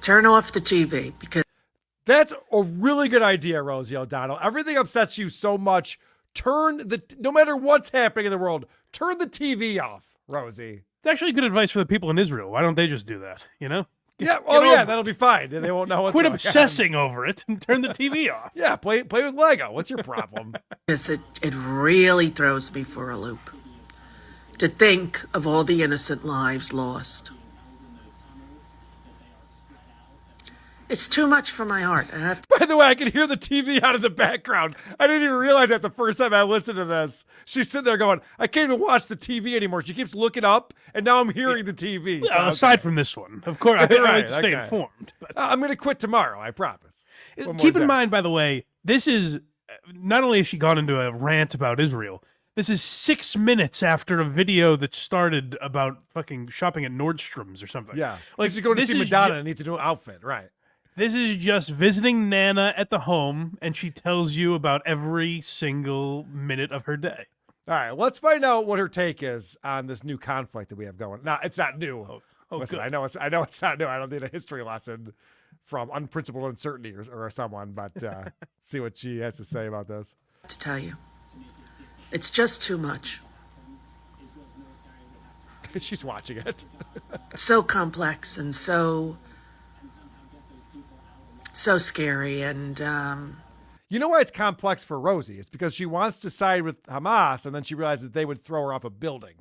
turn off the TV because That's a really good idea, Rosie O'Donnell. Everything upsets you so much. no matter what's happening in the world, turn the TV off, Rosie. It's actually good advice for the people in Israel. Why don't they just do that? You know? Yeah. Oh, yeah. That'll be fine. They won't know what's Quit going obsessing over it and turn the TV off. Yeah. Play with Lego. What's your problem? Yes, it really throws me for a loop. To think of all the innocent lives lost. It's too much for my heart. I have to. By the way, I can hear the TV out of the background. I didn't even realize that the first time I listened to this. She's sitting there going, I can't even watch the TV anymore. She keeps looking up, and now I'm hearing the TV. Well, aside from this one, of course, I like to stay informed. But. I'm going to quit tomorrow, I promise. Keep in mind, by the way, this is, not only has she gone into a rant about Israel, this is 6 minutes after a video that started about fucking shopping at Nordstrom's or something. Yeah. Like, she's going to see Madonna and needs a new outfit, right? This is just visiting Nana at the home, and she tells you about every single minute of her day. All right, let's find out what her take is on this new conflict that we have going. Now, it's not new. Listen, good. I know it's not new. I don't need a history lesson from Unprincipled Uncertainty or someone, but see what she has to say about this. To tell you, it's just too much. She's watching it. So complex and so scary, and you know why it's complex for Rosie? It's because she wants to side with Hamas, and then she realizes that they would throw her off a building.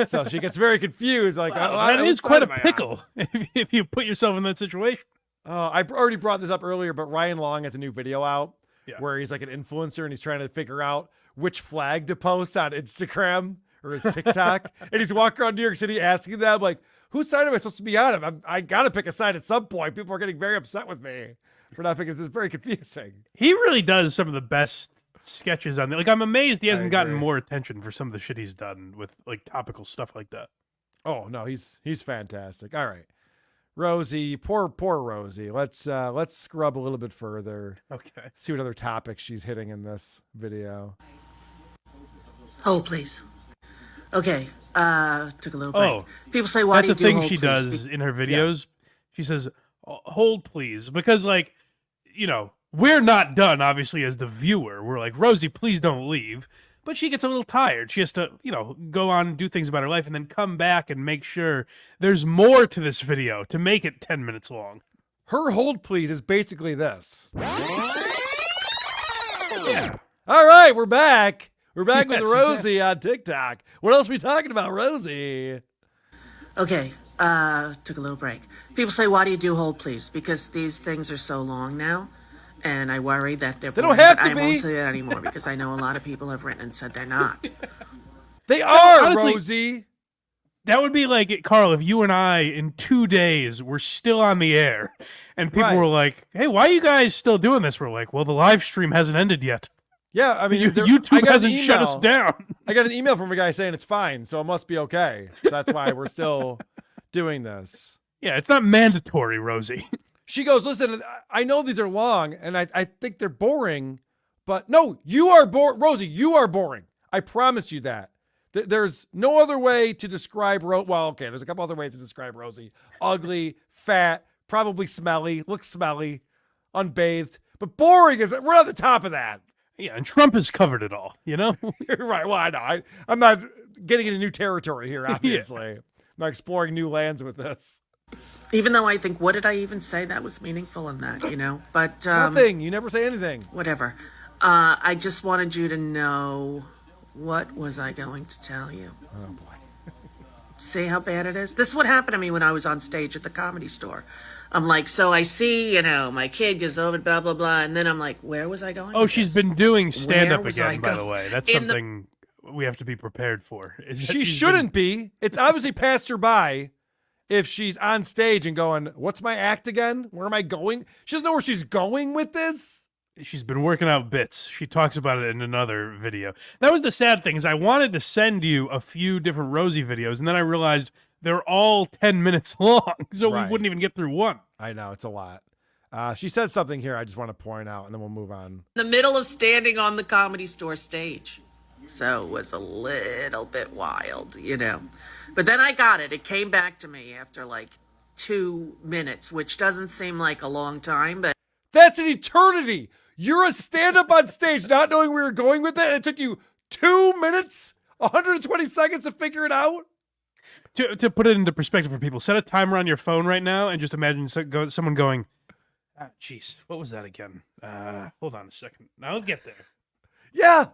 So she gets very confused. Like, that is quite a pickle if you put yourself in that situation. I already brought this up earlier, but Ryan Long has a new video out where he's like an influencer and he's trying to figure out which flag to post on Instagram or his TikTok. And he's walking around New York City asking them, like, whose side am I supposed to be on? I got to pick a side at some point. People are getting very upset with me for not picking this. Is very confusing. He really does some of the best sketches on there. Like, I'm amazed he hasn't gotten more attention for some of the shit he's done with like topical stuff like that. Oh no, he's fantastic. All right, Rosie, poor Rosie. Let's scrub a little bit further. Okay. See what other topics she's hitting in this video. Hold, please. Okay. Took a little break. Oh, people say, "Why do you do thing hold, she please?" does in her videos. She says, "Hold, please," because, like, you know, we're not done. Obviously, as the viewer, we're like, Rosie, please don't leave. But she gets a little tired. She has to, you know, go on and do things about her life, and then come back and make sure there's more to this video to make it 10 minutes long. Her hold, please, is basically this. Yeah. All right, we're back. We're back with Rosie on TikTok. What else are we talking about, Rosie? Okay, took a little break. People say, "Why do you do hold, please?" Because these things are so long now, and I worry that they're They don't boring, have but to I be. won't say that anymore because I know a lot of people have written and said they're not. They are, honestly, Rosie. That would be like, Carl, if you and I, in 2 days, were still on the air, and people were like, hey, why are you guys still doing this? We're like, well, the live stream hasn't ended yet. Yeah, I mean, YouTube hasn't shut us down. I got an email from a guy saying it's fine, so it must be okay. So that's why we're still doing this. Yeah, it's not mandatory, Rosie. She goes, listen, I know these are long, and I think they're boring, but no, you are boring. Rosie, you are boring. I promise you that. There's no other way to describe well, okay, there's a couple other ways to describe Rosie. Ugly, fat, probably smelly, looks smelly, unbathed, but boring is, we're on the top of that. Yeah, and Trump has covered it all, you know? Right, well, I know. I'm not getting into new territory here, obviously. I'm not exploring new lands with this. Even though I think, what did I even say that was meaningful in that, you know? But nothing. You never say anything. Whatever. I just wanted you to know, what was I going to tell you? Oh, boy. See how bad it is? This is what happened to me when I was on stage at the Comedy Store. I'm like, so I see, you know, my kid goes over, blah, blah, blah. And then I'm like, where was I going? Oh, she's been doing stand-up Where was I again, by the going? way. That's something we have to be prepared for. She shouldn't be. It's obviously passed her by if she's on stage and going, what's my act again? Where am I going? She doesn't know where she's going with this. She's been working out bits. She talks about it in another video. That was the sad thing, is I wanted to send you a few different Rosie videos, and then I realized they're all 10 minutes long, so we wouldn't even get through one. I know, it's a lot. She says something here I just want to point out, and then we'll move on. In the middle of standing on the Comedy Store stage. So it was a little bit wild, you know. But then I got it. It came back to me after like 2 minutes, which doesn't seem like a long time, but That's an eternity. You're a stand-up on stage not knowing where you're going with it, and it took you 2 minutes, 120 seconds to figure it out? To put it into perspective for people, set a timer on your phone right now and just imagine someone going, jeez, what was that again? Hold on a second. I'll get there. Yeah.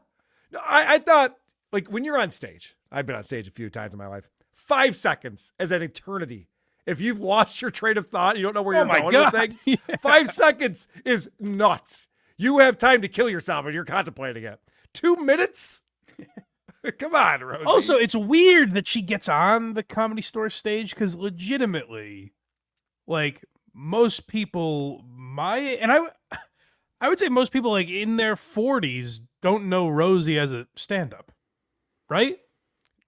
No, I thought, like, when you're on stage, I've been on stage a few times in my life, 5 seconds is an eternity. If you've lost your train of thought, you don't know where you're going with things, Yeah. 5 seconds is nuts. You have time to kill yourself and you're contemplating it. 2 minutes? Come on, Rosie. Also, it's weird that she gets on the Comedy Store stage because legitimately, like, most people I would say most people like in their 40s don't know Rosie as a stand-up, right?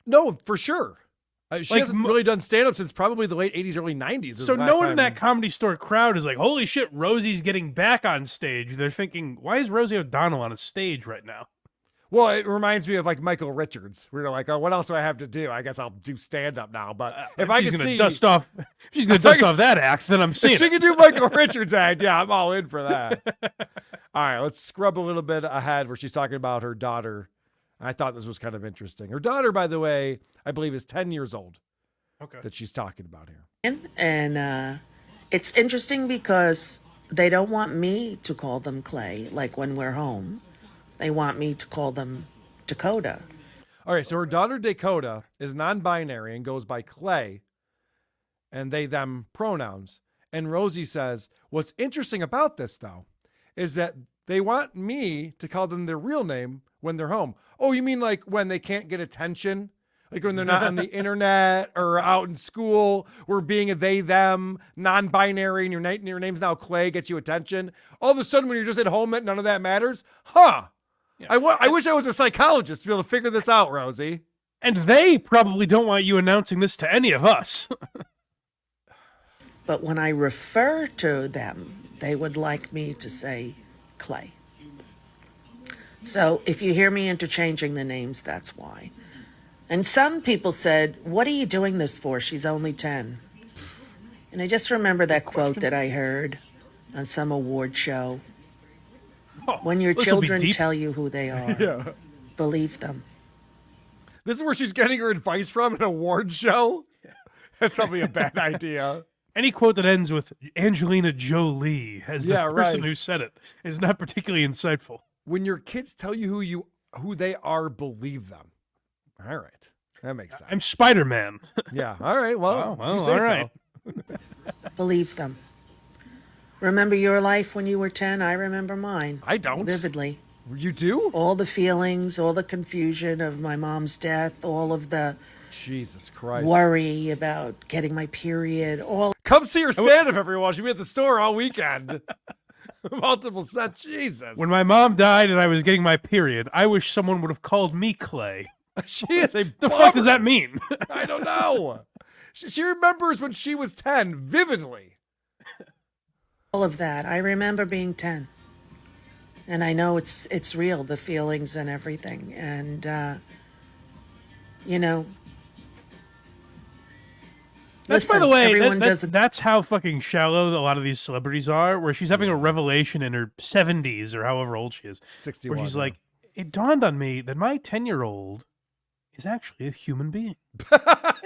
No, for sure. She Like, hasn't really done stand-up since probably the late 80s, early 90s. So no one in that Comedy Store crowd is like, holy shit, Rosie's getting back on stage. They're thinking, why is Rosie O'Donnell on a stage right now? Well, it reminds me of like Michael Richards. We were like, oh, what else do I have to do? I guess I'll do stand-up now. But if I she's can gonna see... dust off, if she's going to dust off that act, then I'm seeing If she it. can do Michael Richards' act, yeah, I'm all in for that. All right, let's scrub a little bit ahead where she's talking about her daughter. I thought this was kind of interesting. Her daughter, by the way, I believe is 10 years old. Okay. That she's talking about here. And it's interesting because they don't want me to call them Clay, like when we're home. They want me to call them Dakota. All right, so her daughter Dakota is non-binary and goes by Clay and they, them pronouns. And Rosie says, what's interesting about this, though, is that they want me to call them their real name when they're home. Oh, you mean like when they can't get attention? Like when they're not on the internet or out in school, where being a they, them, non-binary, and your name's now Clay gets you attention. All of a sudden, when you're just at home, none of that matters? Huh. Yeah. I wish I was a psychologist to be able to figure this out, Rosie. And they probably don't want you announcing this to any of us. But when I refer to them, they would like me to say Clay. So if you hear me interchanging the names, that's why. And some people said, what are you doing this for? She's only 10. And I just remember that quote that I heard on some award show. When your children tell you who they are, believe them. This is where she's getting her advice from, an award show? That's probably a bad idea. Any quote that ends with Angelina Jolie as the person who said it is not particularly insightful. When your kids tell you who they are, believe them. All right. That makes sense. I'm Spider-Man. Yeah. All right. Well, you say all right. so. Believe them. Remember your life when you were 10? I remember mine. I don't. Vividly. You do? All the feelings, all the confusion of my mom's death, all of the Jesus Christ worry about getting my period. Come see her stand-up, everyone. She'll be at the store all weekend. Multiple sets. Jesus. When my mom died and I was getting my period, I wish someone would have called me Clay. She is a The fuck does that mean? I don't know. She remembers when she was 10 vividly. All of that. I remember being 10. And I know it's real, the feelings and everything. And, you know. That's, listen, by the way, that's how fucking shallow a lot of these celebrities are, where she's having a revelation in her 70s or however old she is. 61. Where she's like, it dawned on me that my 10-year-old is actually a human being.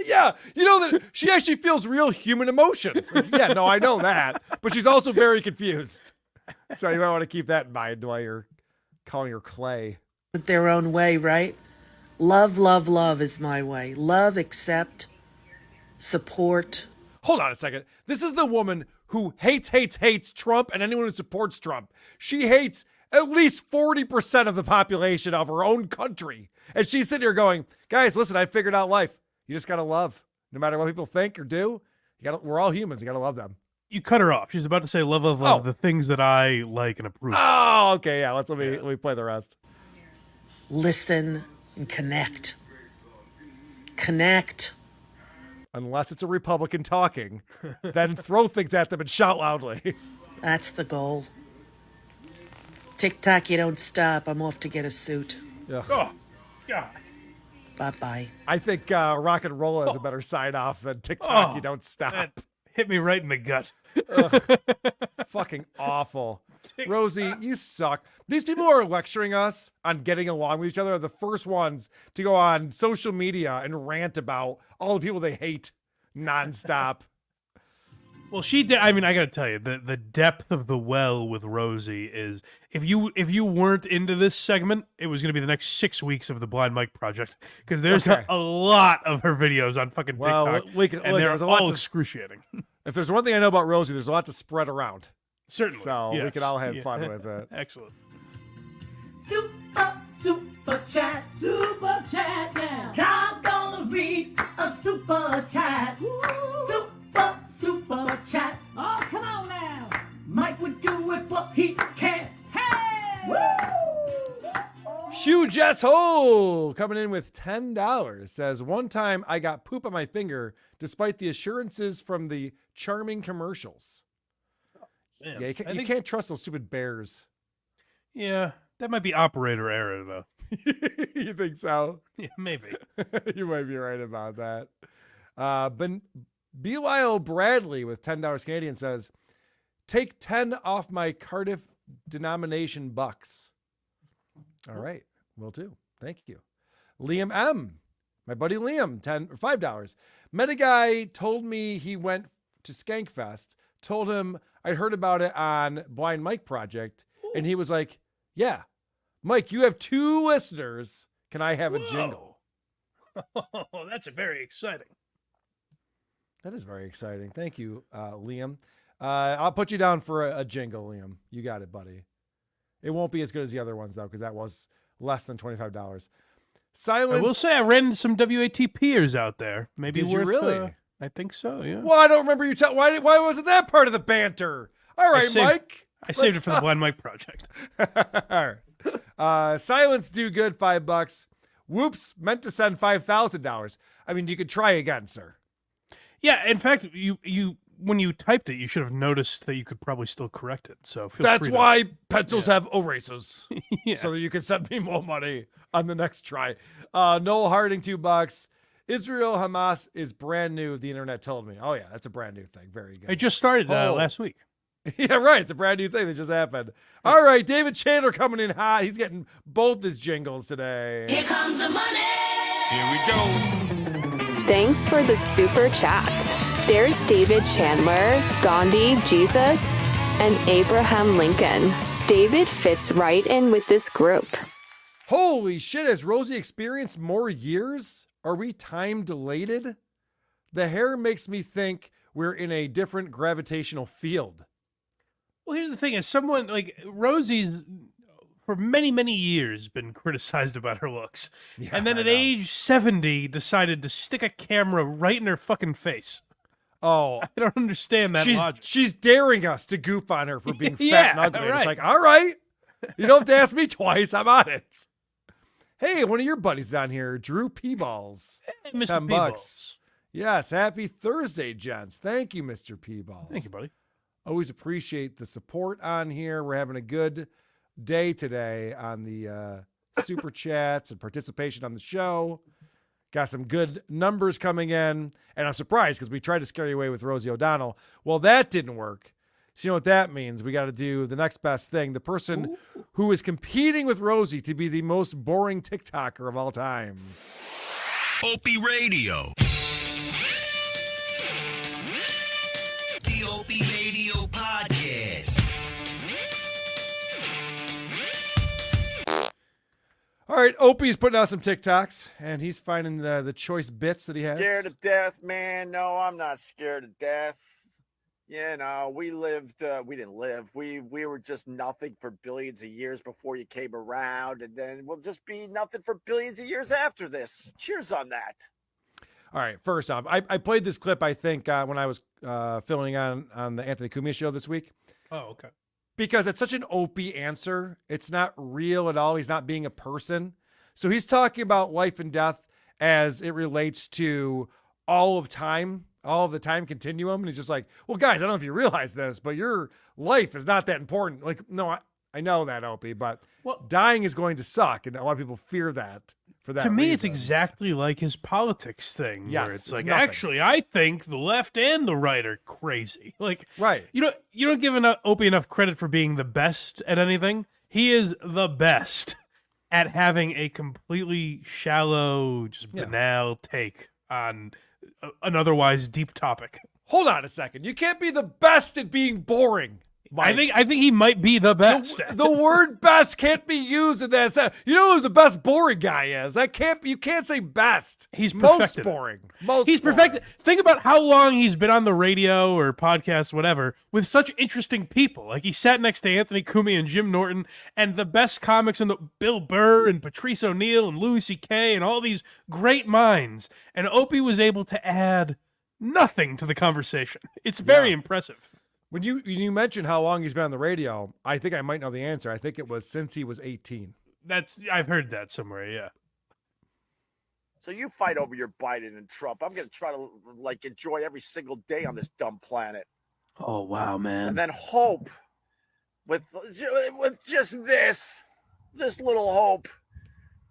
Yeah, you know that she actually feels real human emotions. Like, yeah, no, I know that, but she's also very confused. So you might want to keep that in mind while you're calling her Clay. their own way, right? Love, love, love is my way. Love, accept, support. Hold on a second. This is the woman who hates Trump and anyone who supports Trump. She hates at least 40% of the population of her own country. And she's sitting here going, guys, listen, I figured out life. You just got to love. No matter what people think or do, we're all humans. You got to love them. You cut her off. She's about to say love, the things that I like and approve. Oh, okay. Yeah, let me play the rest. Listen and connect. Connect. Unless it's a Republican talking, then throw things at them and shout loudly. That's the goal. Tick-tock, you don't stop. I'm off to get a suit. Ugh. Oh, God. Bye-bye. I think rock and roll is a better sign-off than TikTok, you don't stop. That hit me right in the gut. Fucking awful. Rosie, you suck. These people who are lecturing us on getting along with each other are the first ones to go on social media and rant about all the people they hate nonstop. Well, she did. I mean, I got to tell you, the depth of the well with Rosie is if you weren't into this segment, it was going to be the next 6 weeks of the Blind Mike Project because there's a lot of her videos on fucking TikTok, and they're all excruciating. If there's one thing I know about Rosie, there's a lot to spread around. Certainly, so we could all have fun with it. Excellent. Super chat now. God's gonna read a super chat. Super chat. Oh, come on now. Mike would do it, but he can't. Hey! Woo! Huge asshole coming in with $10 says, one time I got poop on my finger despite the assurances from the charming commercials. Man, yeah, you can't trust those stupid bears. Yeah, that might be operator error, though. You think so? Yeah, maybe. You might be right about that. Belial Bradley with $10 Canadian says, take 10 off my Cardiff denomination bucks. All right, will do. Thank you. Liam M, my buddy Liam, $5. Met a guy, told me he went to Skankfest, told him I'd heard about it on Blind Mike Project, and he was like, yeah, Mike, you have 2 listeners. Can I have a jingle? Oh, that's very exciting. That is very exciting. Thank you, Liam. I'll put you down for a jingle, Liam. You got it, buddy. It won't be as good as the other ones, though, because that was less than $25. Silence. I will say I ran into some WATPers out there. Maybe Did you really? I think so, yeah. Well, I don't remember you why wasn't that part of the banter? All right, Mike. I saved it for the Blind Mike Project. All right. Silence do good, $5. Whoops, meant to send $5,000. I mean, you could try again, sir. Yeah, in fact, you when you typed it, you should have noticed that you could probably still correct it. So that's why pencils have erasers, yeah. So that you can send me more money on the next try. Noel Harding, $2. Israel Hamas is brand new. The internet told me. Oh yeah, that's a brand new thing. Very good. It just started last week. Yeah, right. It's a brand new thing that just happened. All right, David Chandler coming in hot. He's getting both his jingles today. Here comes the money. Here we go. Thanks for the super chat. There's David Chandler, Gandhi, Jesus, and Abraham Lincoln. David fits right in with this group. Holy shit, has Rosie experienced more years? Are we time dilated? The hair makes me think we're in a different gravitational field. Well, here's the thing: is someone like Rosie's for many, many years been criticized about her looks, and then at age 70 decided to stick a camera right in her fucking face. Oh, I don't understand that logic. She's daring us to goof on her for being fat and ugly. Right. It's like, all right, you don't have to ask me twice. I'm on it. Hey, one of your buddies down here, Drew Peeballs. Hey, Mr. Peeballs. Yes, happy Thursday, gents. Thank you, Mr. Peeballs. Thank you, buddy. Always appreciate the support on here. We're having a good day today on the super chats and participation on the show. Got some good numbers coming in, and I'm surprised because we tried to scare you away with Rosie O'Donnell. Well, that didn't work. So you know what that means? We got to do the next best thing. The person who is competing with Rosie to be the most boring TikToker of all time. Opie Radio. The Opie Radio Podcast. All right, Opie's putting out some TikToks, and he's finding the choice bits that he has. Scared to death, man. No, I'm not scared to death. You know, we didn't live. We were just nothing for billions of years before you came around, and then we'll just be nothing for billions of years after this. Cheers on that. All right, first off, I played this clip, I think, when I was filming on the Anthony Cumia show this week. Oh, okay. Because it's such an Opie answer. It's not real at all. He's not being a person. So he's talking about life and death as it relates to all of time, all of the time continuum. And he's just like, well, guys, I don't know if you realize this, but your life is not that important. Like, no, I know that, Opie, but dying is going to suck. And a lot of people fear that. for that To me, it's reason. exactly like his politics thing, Yes, where it's it's like, nothing. actually, I think the left and the right are crazy. Like, Right. you don't give Opie enough credit for being the best at anything. He is the best at having a completely shallow, just banal take on an otherwise deep topic. Hold on a second. You can't be the best at being boring. Mike. I think he might be the best. The word best can't be used in that sense. You know who the best boring guy is? You can't say best. He's most perfected it. boring. Most He's boring. perfected. Think about how long he's been on the radio or podcast, whatever, with such interesting people. Like he sat next to Anthony Cumia and Jim Norton and the best comics in the Bill Burr and Patrice O'Neill and Louis C.K. and all these great minds. And Opie was able to add nothing to the conversation. It's very impressive. When you mentioned how long he's been on the radio, I think I might know the answer. I think it was since he was 18. I've heard that somewhere, yeah. So you fight over your Biden and Trump. I'm going to try to like enjoy every single day on this dumb planet. Oh, wow, man. And then hope with just this little hope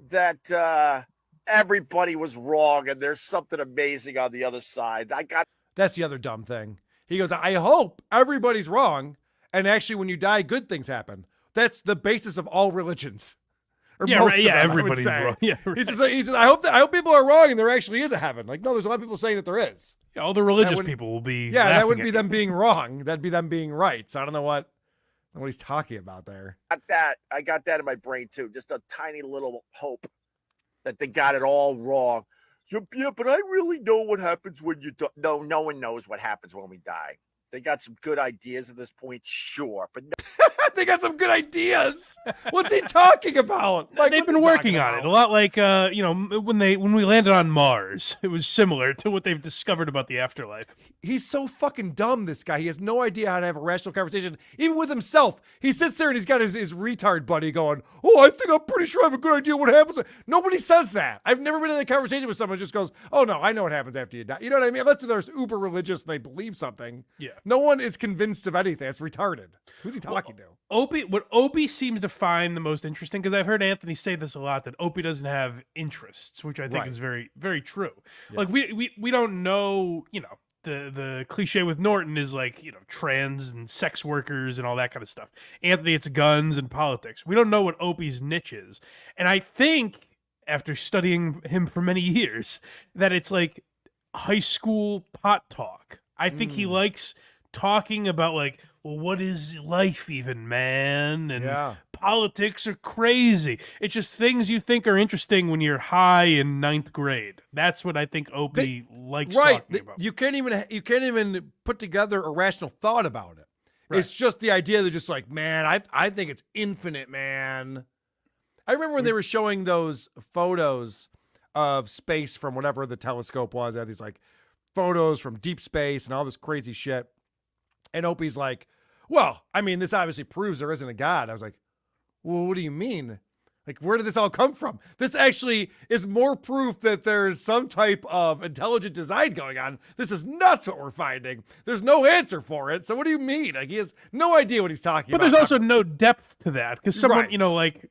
that everybody was wrong and there's something amazing on the other side. That's the other dumb thing. He goes, I hope everybody's wrong, and actually when you die, good things happen. That's the basis of all religions. Or Yeah, most right, of yeah, them, I would everybody's say. wrong. Yeah, right. He says, I hope people are wrong and there actually is a heaven. Like, no, there's a lot of people saying that there is. Yeah, all the religious people will be that wouldn't be at them you. being wrong. That'd be them being right. So I don't know what he's talking about there. I got that in my brain too. Just a tiny little hope that they got it all wrong. Yeah, but I really know what happens when you die. No one knows what happens when we die. They got some good ideas at this point, sure, but no. They got some good ideas. What's he talking about? Like, They've been working on it a lot, like when we landed on Mars. It was similar to what they've discovered about the afterlife. He's so fucking dumb, this guy. He has no idea how to have a rational conversation, even with himself. He sits there and he's got his retard buddy going, oh, I think I'm pretty sure I have a good idea what happens. Nobody says that. I've never been in a conversation with someone who just goes, oh, no, I know what happens after you die. You know what I mean? Unless they're uber religious and they believe something. Yeah. No one is convinced of anything. It's retarded. Who's he talking to? What Opie seems to find the most interesting, because I've heard Anthony say this a lot, that Opie doesn't have interests, which I think is very, very true. Yes. Like we don't know, the cliche with Norton is like, trans and sex workers and all that kind of stuff. Anthony, it's guns and politics. We don't know what Opie's niche is. And I think, after studying him for many years, that it's like high school pot talk. I think he likes talking about like, well, what is life even, man? And politics are crazy. It's just things you think are interesting when you're high in 9th grade. That's what I think Opie likes talking about. You can't even put together a rational thought about it. Right. It's just the idea that just like, man, I think it's infinite, man. I remember when they were showing those photos of space from whatever the telescope was. They had these like photos from deep space and all this crazy shit. And Opie's like, well, I mean, this obviously proves there isn't a God. I was like, well, what do you mean? Like, where did this all come from? This actually is more proof that there's some type of intelligent design going on. This is nuts what we're finding. There's no answer for it. So what do you mean? Like, he has no idea what he's talking about. But there's also no depth to that, because someone, Right. like,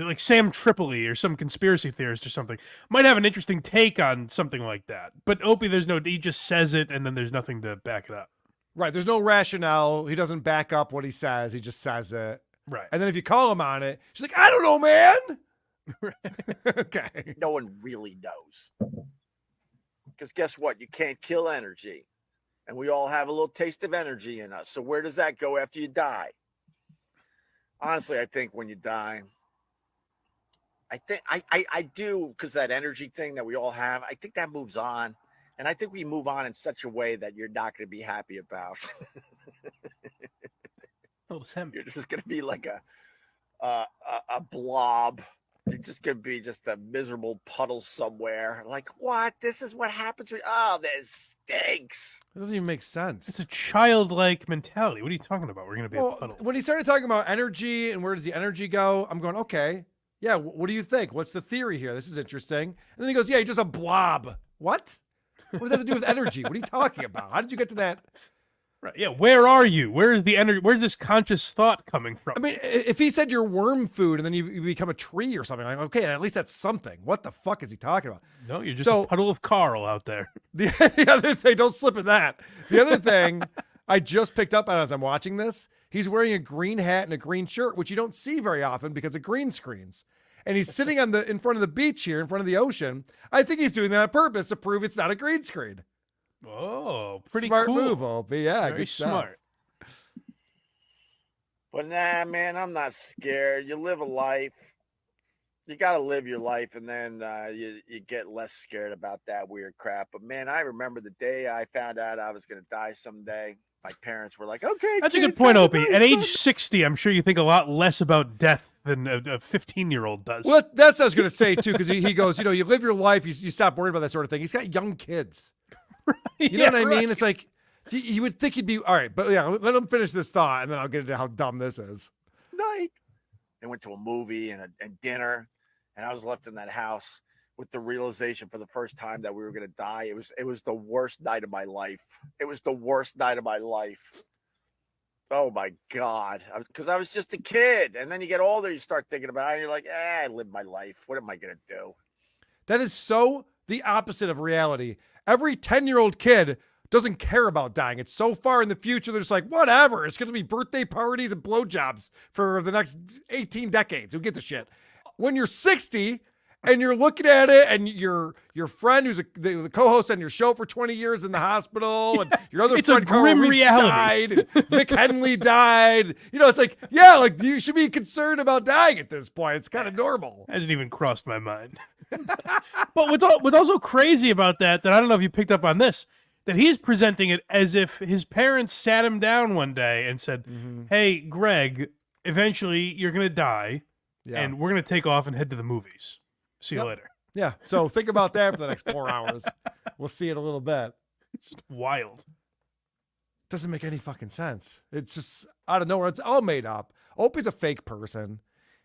like Sam Tripoli or some conspiracy theorist or something might have an interesting take on something like that. But Opie, he just says it and then there's nothing to back it up. Right. There's no rationale. He doesn't back up what he says. He just says it. Right. And then if you call him on it, she's like, I don't know, man. Okay. No one really knows. Because guess what? You can't kill energy. And we all have a little taste of energy in us. So where does that go after you die? Honestly, I think when you die, I do, because that energy thing that we all have, I think that moves on. And I think we move on in such a way that you're not going to be happy about. You're just going to be like a blob. You're just going to be just a miserable puddle somewhere. Like, what? This is what happens. Oh, this stinks. It doesn't even make sense. It's a childlike mentality. What are you talking about? We're going to be a puddle. When he started talking about energy and where does the energy go, I'm going, okay, yeah, what do you think? What's the theory here? This is interesting. And then he goes, yeah, you're just a blob. What? What does that have to do with energy? What are you talking about? How did you get to that Right. Yeah. Where are you? Where's the energy? Where's this conscious thought coming from? I mean, if he said you're worm food and then you become a tree or something, like, okay, at least that's something. What the fuck is he talking about? No, you're just a puddle of Carl out there. The other thing, don't slip in that. The other thing I just picked up on as I'm watching this, he's wearing a green hat and a green shirt, which you don't see very often because of green screens. And he's sitting in front of the beach here, in front of the ocean. I think he's doing that on purpose to prove it's not a green screen. Oh, pretty smart cool. move, Opie. Yeah, very good stuff. smart. But nah, man, I'm not scared. You live a life. You got to live your life, and then you get less scared about that weird crap. But man, I remember the day I found out I was going to die someday. My parents were like, okay. That's a good point, Opie. At age 60, I'm sure you think a lot less about death than a 15-year-old does. Well, that's what I was going to say, too, because he goes, you live your life, you stop worrying about that sort of thing. He's got young kids. You know what I mean? It's like, you would think he'd be, all right, but yeah, let him finish this thought, and then I'll get into how dumb this is. Night. They went to a movie and dinner, and I was left in that house with the realization for the first time that we were going to die. It was the worst night of my life. It was the worst night of my life. Oh my God. Because I was just a kid. And then you get older, you start thinking about it, and you're like, I lived my life. What am I going to do? That is so the opposite of reality. Every 10-year-old kid doesn't care about dying. It's so far in the future, they're just like, whatever. It's going to be birthday parties and blowjobs for the next 18 decades. Who gives a shit? When you're 60 and you're looking at it, and your friend who's the co-host on your show for 20 years in the hospital, and your other friend Carl Reese died, and Vic Henley died. It's like, yeah, like you should be concerned about dying at this point. It's kind of normal. Hasn't even crossed my mind. But what's also crazy about that I don't know if you picked up on this, that he's presenting it as if his parents sat him down one day and said, hey, Greg, eventually you're going to die, and we're going to take off and head to the movies. See you later. Yeah. So think about that for the next 4 hours. We'll see it a little bit. Just wild. Doesn't make any fucking sense. It's just out of nowhere. It's all made up. Opie's a fake person.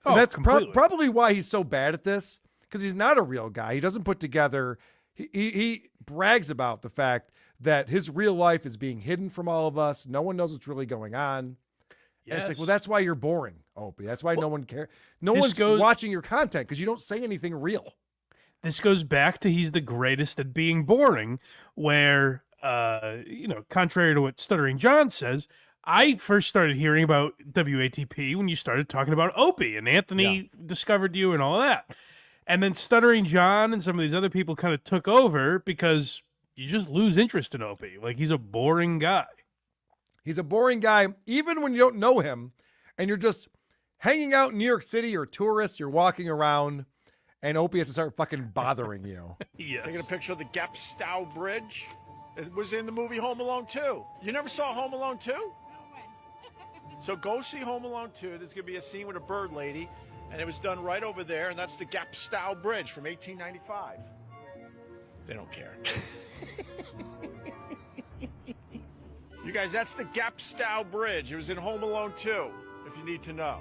And that's probably why he's so bad at this, because he's not a real guy. He doesn't put together. He brags about the fact that his real life is being hidden from all of us. No one knows what's really going on. And it's like, well, that's why you're boring, Opie. That's why no one cares. No one's watching your content because you don't say anything real. This goes back to he's the greatest at being boring, where, contrary to what Stuttering John says, I first started hearing about WATP when you started talking about Opie, and Anthony discovered you and all that. And then Stuttering John and some of these other people kind of took over because you just lose interest in Opie. Like, he's a boring guy. He's a boring guy, even when you don't know him, and you're just hanging out in New York City, you're a tourist, you're walking around, and Opie has to start fucking bothering you. Yes. Taking a picture of the Gapstow Bridge. It was in the movie Home Alone 2. You never saw Home Alone 2? No way. So go see Home Alone 2. There's going to be a scene with a bird lady, and it was done right over there, and that's the Gapstow Bridge from 1895. They don't care. You guys, that's the Gapstow Bridge. It was in Home Alone 2, if you need to know.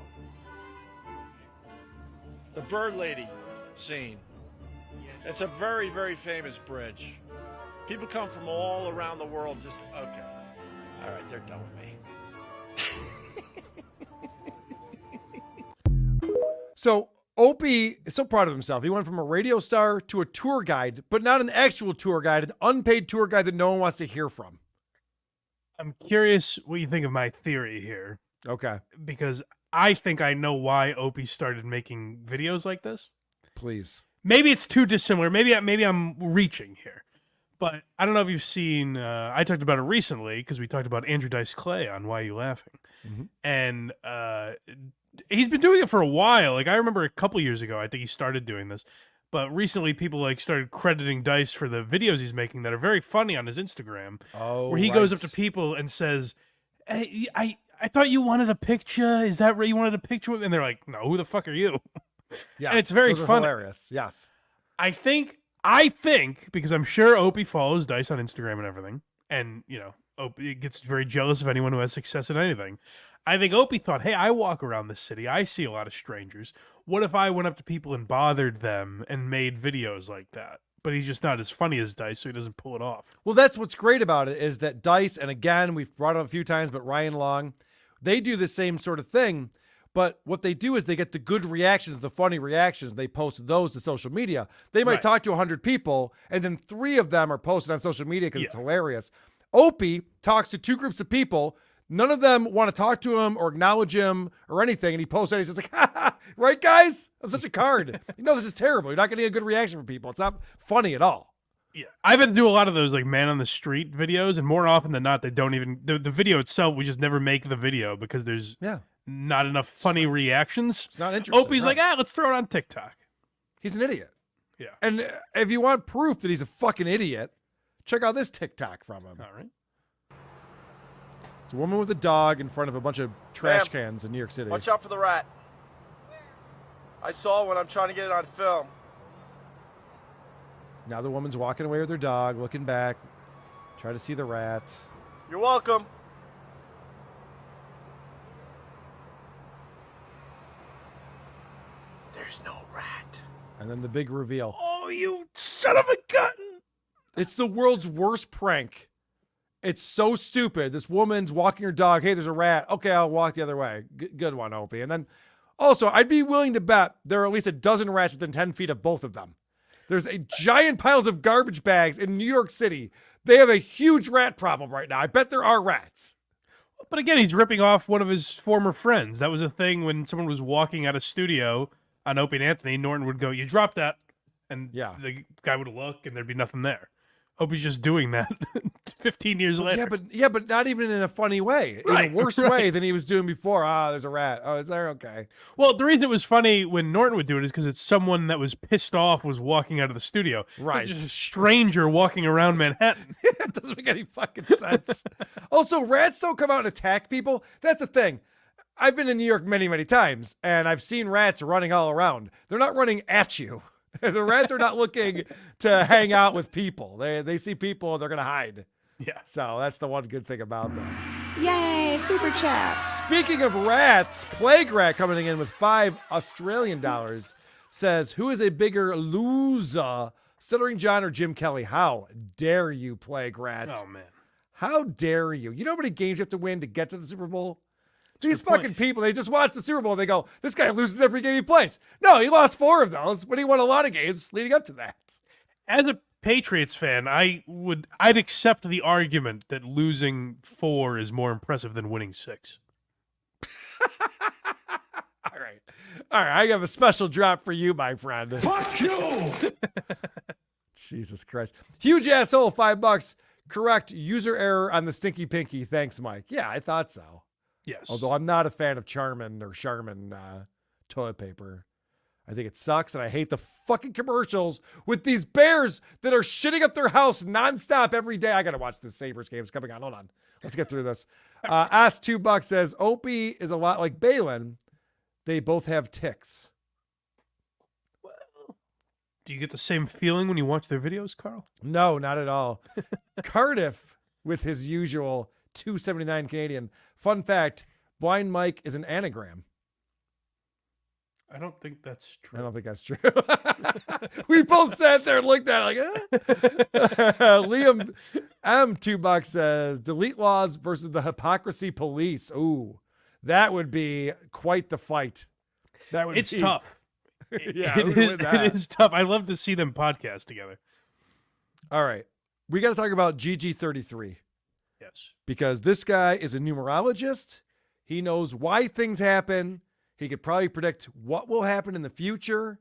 The bird lady scene. It's a very, very famous bridge. People come from all around the world just, okay. All right, they're done with me. So Opie is so proud of himself. He went from a radio star to a tour guide, but not an actual tour guide, an unpaid tour guide that no one wants to hear from. I'm curious what you think of my theory here. Okay. Because I think I know why Opie started making videos like this. Please. Maybe it's too dissimilar. Maybe I'm reaching here. But I don't know if you've seen, I talked about it recently because we talked about Andrew Dice Clay on Why You Laughing. Mm-hmm. And he's been doing it for a while. Like, I remember a couple years ago, I think he started doing this. But recently, people started crediting Dice for the videos he's making that are very funny on his Instagram. Oh, where he goes up to people and says, "Hey, I thought you wanted a picture. Is that right? You wanted a picture?" And they're like, "No, who the fuck are you?" Yes, and it's very those are funny. Hilarious. Yes. I think because I'm sure Opie follows Dice on Instagram and everything, and Opie gets very jealous of anyone who has success at anything. I think Opie thought, hey, I walk around this city. I see a lot of strangers. What if I went up to people and bothered them and made videos like that? but he's just not as funny as Dice, so he doesn't pull it off. Well, that's what's great about it is that Dice, and again, we've brought it up a few times, but Ryan Long, they do the same sort of thing. But what they do is they get the good reactions, the funny reactions. They post those to social media. They might talk to 100 people, and then 3 of them are posted on social media because it's hilarious. Opie talks to 2 groups of people. None of them want to talk to him or acknowledge him or anything. And he posts it. He's just like, ha, ha, right, guys? I'm such a card. This is terrible. You're not getting a good reaction from people. It's not funny at all. Yeah, I've been to do a lot of those like man on the street videos, and more often than not, they don't even the video itself. We just never make the video because there's not enough funny reactions. It's not interesting. Opie's like, let's throw it on TikTok. He's an idiot. Yeah. And if you want proof that he's a fucking idiot, check out this TikTok from him. All right. It's a woman with a dog in front of a bunch of trash cans in New York City. Watch out for the rat. I saw when I'm trying to get it on film. Now the woman's walking away with her dog, looking back, try to see the rat. You're welcome. There's no rat. And then the big reveal. Oh, you son of a gun! It's the world's worst prank. It's so stupid. This woman's walking her dog. Hey, there's a rat. Okay, I'll walk the other way. Good one, Opie. And then also, I'd be willing to bet there are at least a dozen rats within 10 feet of both of them. There's a giant piles of garbage bags in New York City. They have a huge rat problem right now. I bet there are rats. But again, he's ripping off one of his former friends. That was a thing when someone was walking out of studio on Opie and Anthony. Norton would go, "You dropped that," and the guy would look, and there'd be nothing there. Opie's just doing that 15 years later. But not even in a funny way. Right, in a worse way than he was doing before. There's a rat. Oh, is there? Okay. Well, the reason it was funny when Norton would do it is because it's someone that was pissed off was walking out of the studio. Right. Just a stranger walking around Manhattan. It doesn't make any fucking sense. Also, rats don't come out and attack people. That's the thing. I've been in New York many, many times, and I've seen rats running all around. They're not running at you. The rats are not looking to hang out with people. They see people and they're going to hide. Yeah. So that's the one good thing about them. Yay, super chats. Speaking of rats, Plague Rat coming in with $5 Australian says, who is a bigger loser, Stuttering John or Jim Kelly? How dare you, Plague Rat? Oh, man. How dare you? You know how many games you have to win to get to the Super Bowl? These fucking people, they just watch the Super Bowl and they go, this guy loses every game he plays. No, he lost 4 of those, but he won a lot of games leading up to that. As a Patriots fan, I'd accept the argument that losing 4 is more impressive than winning 6. All right. I have a special drop for you, my friend. Fuck you! Jesus Christ. Huge asshole, $5. Correct user error on the stinky pinky. Thanks, Mike. Yeah, I thought so. Yes. Although I'm not a fan of Charmin toilet paper. I think it sucks, and I hate the fucking commercials with these bears that are shitting up their house nonstop every day. I got to watch the Sabres games coming on. Hold on. Let's get through this. Ask $2 says, Opie is a lot like Balin. They both have ticks. Do you get the same feeling when you watch their videos, Carl? No, not at all. Cardiff with his usual $2.79 Canadian. Fun fact, Blind Mike is an anagram. I don't think that's true. I don't think that's true. We both sat there and looked at it like, Liam M. $2 says, delete laws versus the hypocrisy police. Ooh, that would be quite the fight. It's tough. Yeah, it is tough. I love to see them podcast together. All right. We got to talk about GG33. Yes. Because this guy is a numerologist. He knows why things happen. He could probably predict what will happen in the future.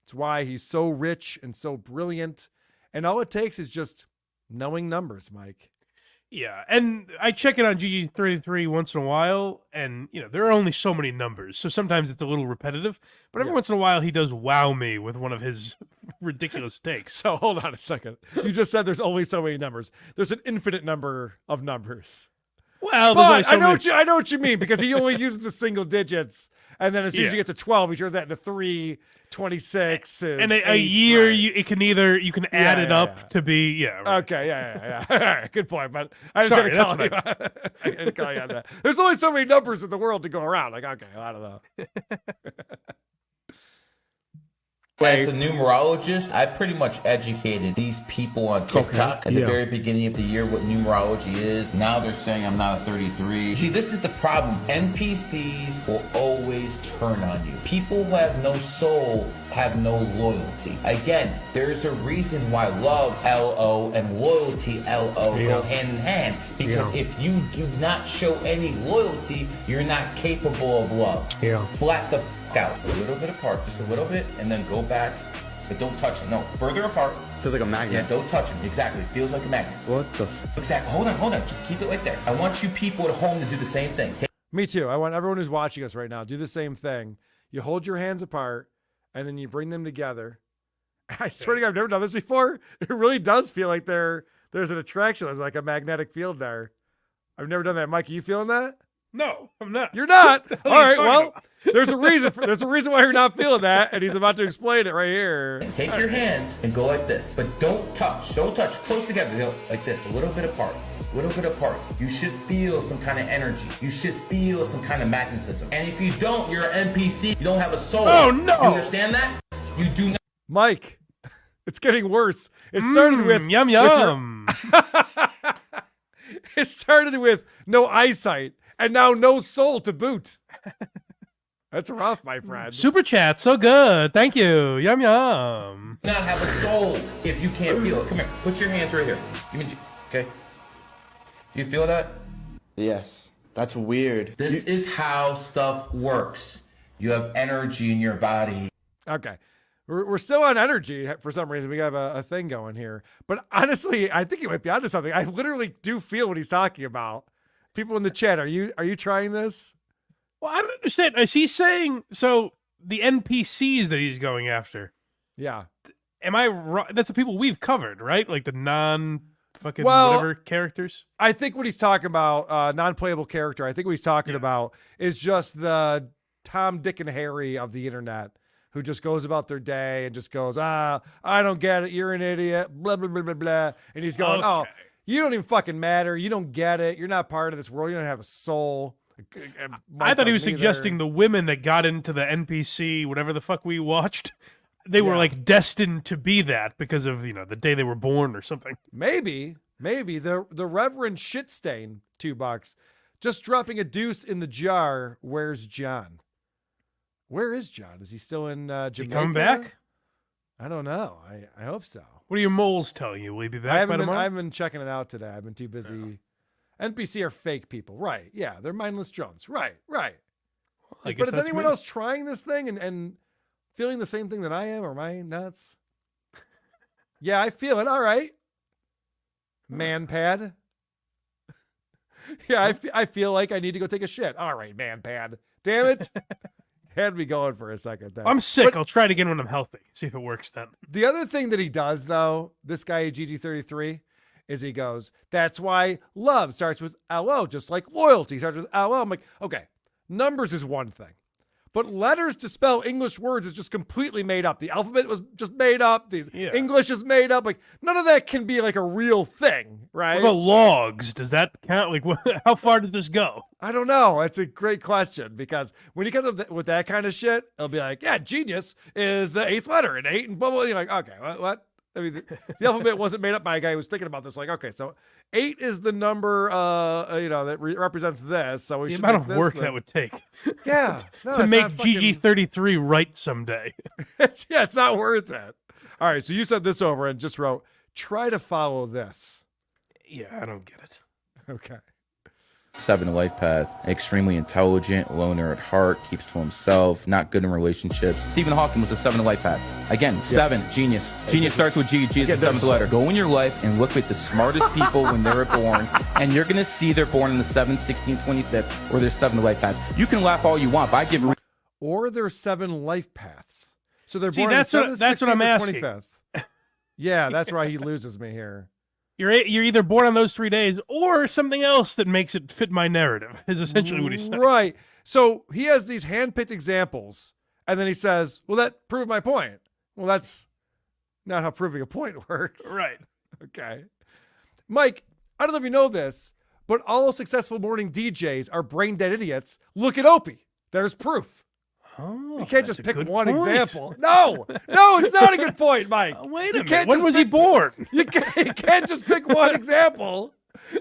It's why he's so rich and so brilliant. And all it takes is just knowing numbers, Mike. Yeah, and I check it on GG33 once in a while, and there are only so many numbers, so sometimes it's a little repetitive. But every once in a while, he does wow me with one of his ridiculous takes. So hold on a second. You just said there's only so many numbers. There's an infinite number of numbers. Well, but I know what you mean, because he only uses the single digits, and then as soon as you get to 12, he turns that into 3, 26, and a 8, year. Right? You can add it up to be right. Okay, yeah. All right, good point. But I just had to call you. I had to call you on that. There's only so many numbers in the world to go around. Like, okay, I don't know. As a numerologist, I pretty much educated these people on TikTok at the very beginning of the year what numerology is. Now they're saying I'm not a 33. See, this is the problem. NPCs will always turn on you. People who have no soul have no loyalty. Again, there's a reason why love, L-O, and loyalty, L-O, go hand in hand. Because if you do not show any loyalty, you're not capable of love. Flat the out a little bit apart, just a little bit, and then go back, but don't touch them. No, further apart. Feels like a magnet. Yeah, don't touch them. Exactly, feels like a magnet. What the? Exactly. Hold on. Just keep it right there. I want you people at home to do the same thing. Me too. I want everyone who's watching us right now do the same thing. You hold your hands apart, and then you bring them together. I swear to God, I've never done this before. It really does feel like there's an attraction. There's like a magnetic field there. I've never done that. Mike, are you feeling that? No, I'm not. You're not. All right. Well, there's a reason. There's a reason why you're not feeling that, and he's about to explain it right here. Take your hands and go like this, but don't touch. Don't touch. Close together, like this, a little bit apart. A little bit apart. You should feel some kind of energy. You should feel some kind of magnetism. And if you don't, you're an NPC. You don't have a soul. Oh no! You understand that? You do not. Mike, it's getting worse. It started with yum yum. It started with no eyesight. And now no soul to boot. That's rough, my friend. Super chat, so good. Thank you. Yum yum. Not have a soul if you can't feel it. Come here. Put your hands right here. Okay. Do you feel that? Yes. That's weird. This is how stuff works. You have energy in your body. Okay. We're still on energy for some reason. We have a thing going here. But honestly, I think he might be onto something. I literally do feel what he's talking about. People in the chat, are you trying this? Well, I don't understand. Is he saying so? The NPCs that he's going after. Yeah. Am I wrong? That's the people we've covered, right? Like the whatever characters. I think what he's talking about, non-playable character. I think what he's talking about is just the Tom, Dick, and Harry of the internet, who just goes about their day and just goes, I don't get it. You're an idiot. Blah blah blah blah blah. And he's going, oh. You don't even fucking matter. You don't get it. You're not part of this world. You don't have a soul. I thought he was suggesting the women that got into the NPC, whatever the fuck we watched, they were like destined to be that because of, the day they were born or something. Maybe the Reverend Shitstain, $2, just dropping a deuce in the jar. Where's John? Where is John? Is he still in Jamaica? He come back? I don't know. I hope so. What do your moles tell you? Will he be back by tomorrow? I haven't been checking it out today. I've been too busy. NPC are fake people. Right. Yeah. They're mindless drones. Right. But is anyone else trying this thing and feeling the same thing that I am? Or am I nuts? Yeah, I feel it. All right. Man pad. Yeah, I feel like I need to go take a shit. All right, man pad. Damn it. Had me going for a second there. I'm sick. I'll try it again when I'm healthy. See if it works then. The other thing that he does, though, this guy GG33, is he goes, that's why love starts with LO, just like loyalty starts with LO. I'm like, okay, numbers is one thing. But letters to spell English words is just completely made up. The alphabet was just made up. English is made up. Like, none of that can be like a real thing, right? What about logs? Does that count? Like, how far does this go? I don't know. It's a great question because when he comes up with that kind of shit, it'll be like, yeah, genius is the 8th letter and 8 and blah, blah. You're like, okay, what? I mean, the alphabet wasn't made up by a guy who was thinking about this. Like, okay, so 8 is the number, that represents this. So we should the amount of work that would take. Yeah, no, to make GG33 right someday. It's not worth it. All right, so you said this over and just wrote, try to follow this. Yeah, I don't get it. Okay. 7 life path, extremely intelligent, loner at heart, keeps to himself, not good in relationships. Stephen Hawking was a 7 life path. Again, 7, genius. Genius starts with G. G is the 7th letter. Go in your life and look at the smartest people when they were born, and you're going to see they're born in the 7th, 16th, 25th, or their 7th life path. You can laugh all you want, but I give... Or their 7 life paths. So they're born that's on the 7th, that's 16th, what I'm or asking. 25th. Yeah, that's why he loses me here. You're either born on those 3 days or something else that makes it fit my narrative, is essentially what he's saying. Right. So he has these hand-picked examples, and then he says, well, that proved my point. Well, that's not how proving a point works. Right. Okay. Mike, I don't know if you know this, but all successful morning DJs are brain-dead idiots. Look at Opie. There's proof. Oh, you can't just that's a pick good one point. example. No, it's not a good point, Mike. Wait You a can't minute. When just was he pick- born? You can't just pick one example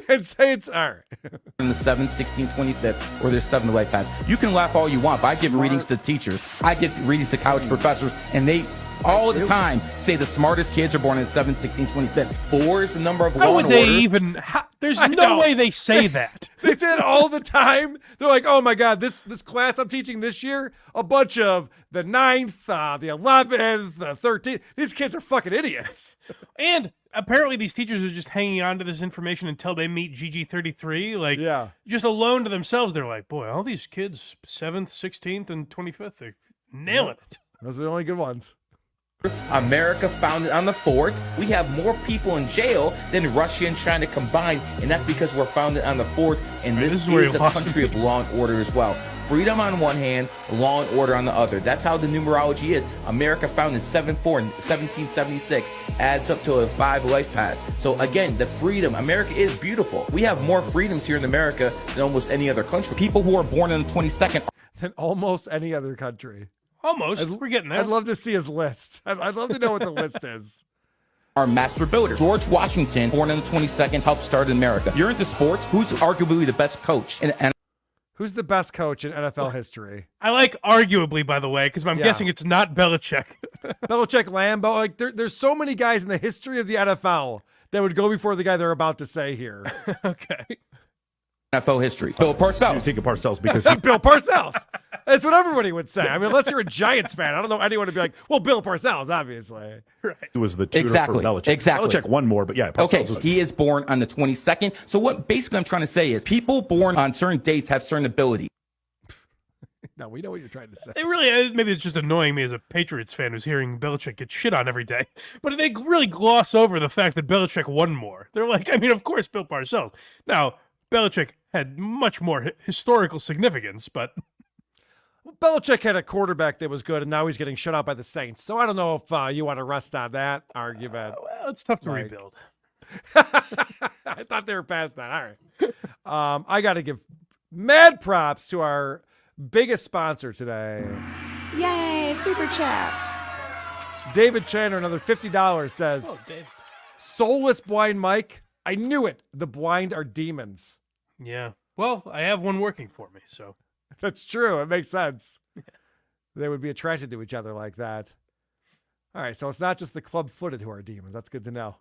and say it's all right. In the 7th, 16th, 25th, or there's 7 life paths. You can laugh all you want, but I give readings to teachers. I give readings to college professors, and they all the time say the smartest kids are born in the 7th, 16th, 25th. 4 is the number of How law would and they order. even? There's I no know. way they say that. They say it all the time. They're like, oh my God, this class I'm teaching this year, a bunch of the 9th, the 11th, the 13th. These kids are fucking idiots. And apparently these teachers are just hanging on to this information until they meet GG33. Like, Yeah. just alone to themselves, they're like, boy, all these kids, 7th, 16th, and 25th, they're nailing it. Those are the only good ones. America founded on the 4th. We have more people in jail than Russia and China combined, and that's because we're founded on the 4th, and Right, this this is where is you a lost country me. of law and order as well. Freedom on one hand, law and order on the other. That's how the numerology is. America founded 7-4 in 1776 adds up to a 5 life path. So again, the freedom, America is beautiful. We have more freedoms here in America than almost any other country. People who are born on the 22nd Than almost any other country. Almost. We're getting there. I'd love to see his list. I'd love to know what the list is. are master builders. George Washington, born on the 22nd, helped start America. You're into sports. Who's arguably the best coach? And Who's the best coach in NFL history? I like arguably, by the way, because I'm Yeah. guessing it's not Belichick. Belichick, Lambeau. Like there's so many guys in the history of the NFL that would go before the guy they're about to say here. Okay. NFL history. Bill Parcells. You think of Parcells because Bill Parcells. That's what everybody would say. I mean, unless you're a Giants fan, I don't know anyone would be like, well, Bill Parcells, obviously. he was the tutor Exactly. for Belichick. Exactly. Belichick won more, but yeah. Parcells Okay, was- he is born on the 22nd. So what basically I'm trying to say is people born on certain dates have certain ability. No, we know what you're trying to say. It really, maybe it's just annoying me as a Patriots fan who's hearing Belichick get shit on every day. But they really gloss over the fact that Belichick won more. They're like, I mean, of course, Bill Parcells. Now, Belichick had much more historical significance, but Belichick had a quarterback that was good, and now he's getting shut out by the Saints. So I don't know if you want to rest on that argument. well, it's tough to Mike. rebuild. I thought they were past that. All right. I got to give mad props to our biggest sponsor today. Yay, super chats. David Chandler, another $50 says, Oh, Dave. Soulless blind Mike. I knew it. The blind are demons. Yeah. Well, I have one working for me, so. That's true. It makes sense. They would be attracted to each other like that. All right, so it's not just the club-footed who are demons. That's good to know.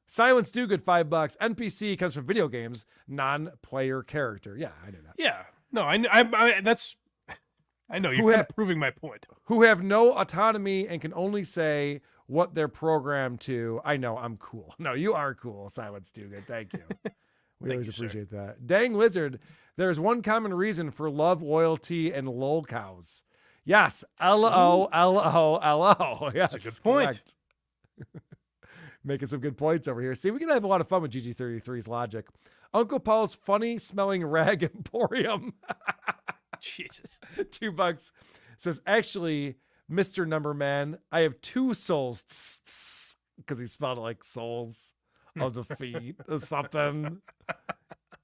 Silence Do Good, $5. NPC comes from video games, non-player character. Yeah, I knew that. Yeah. No, I that's. I know, you're kind of proving my point. Who have no autonomy and can only say what they're programmed to. I know, I'm cool. No, you are cool, Silence Do Good. Thank you. We always appreciate that. Dang Lizard, there's one common reason for love, loyalty, and lol cows. Yes, L-O-L-O-L-O. Yes, That's a good point. correct. Making some good points over here. See, we can have a lot of fun with GG33's logic. Uncle Paul's funny smelling rag emporium. Jesus. $2 says, actually, Mr. Number Man, I have 2 souls. Because he smelled like souls of the feet or something.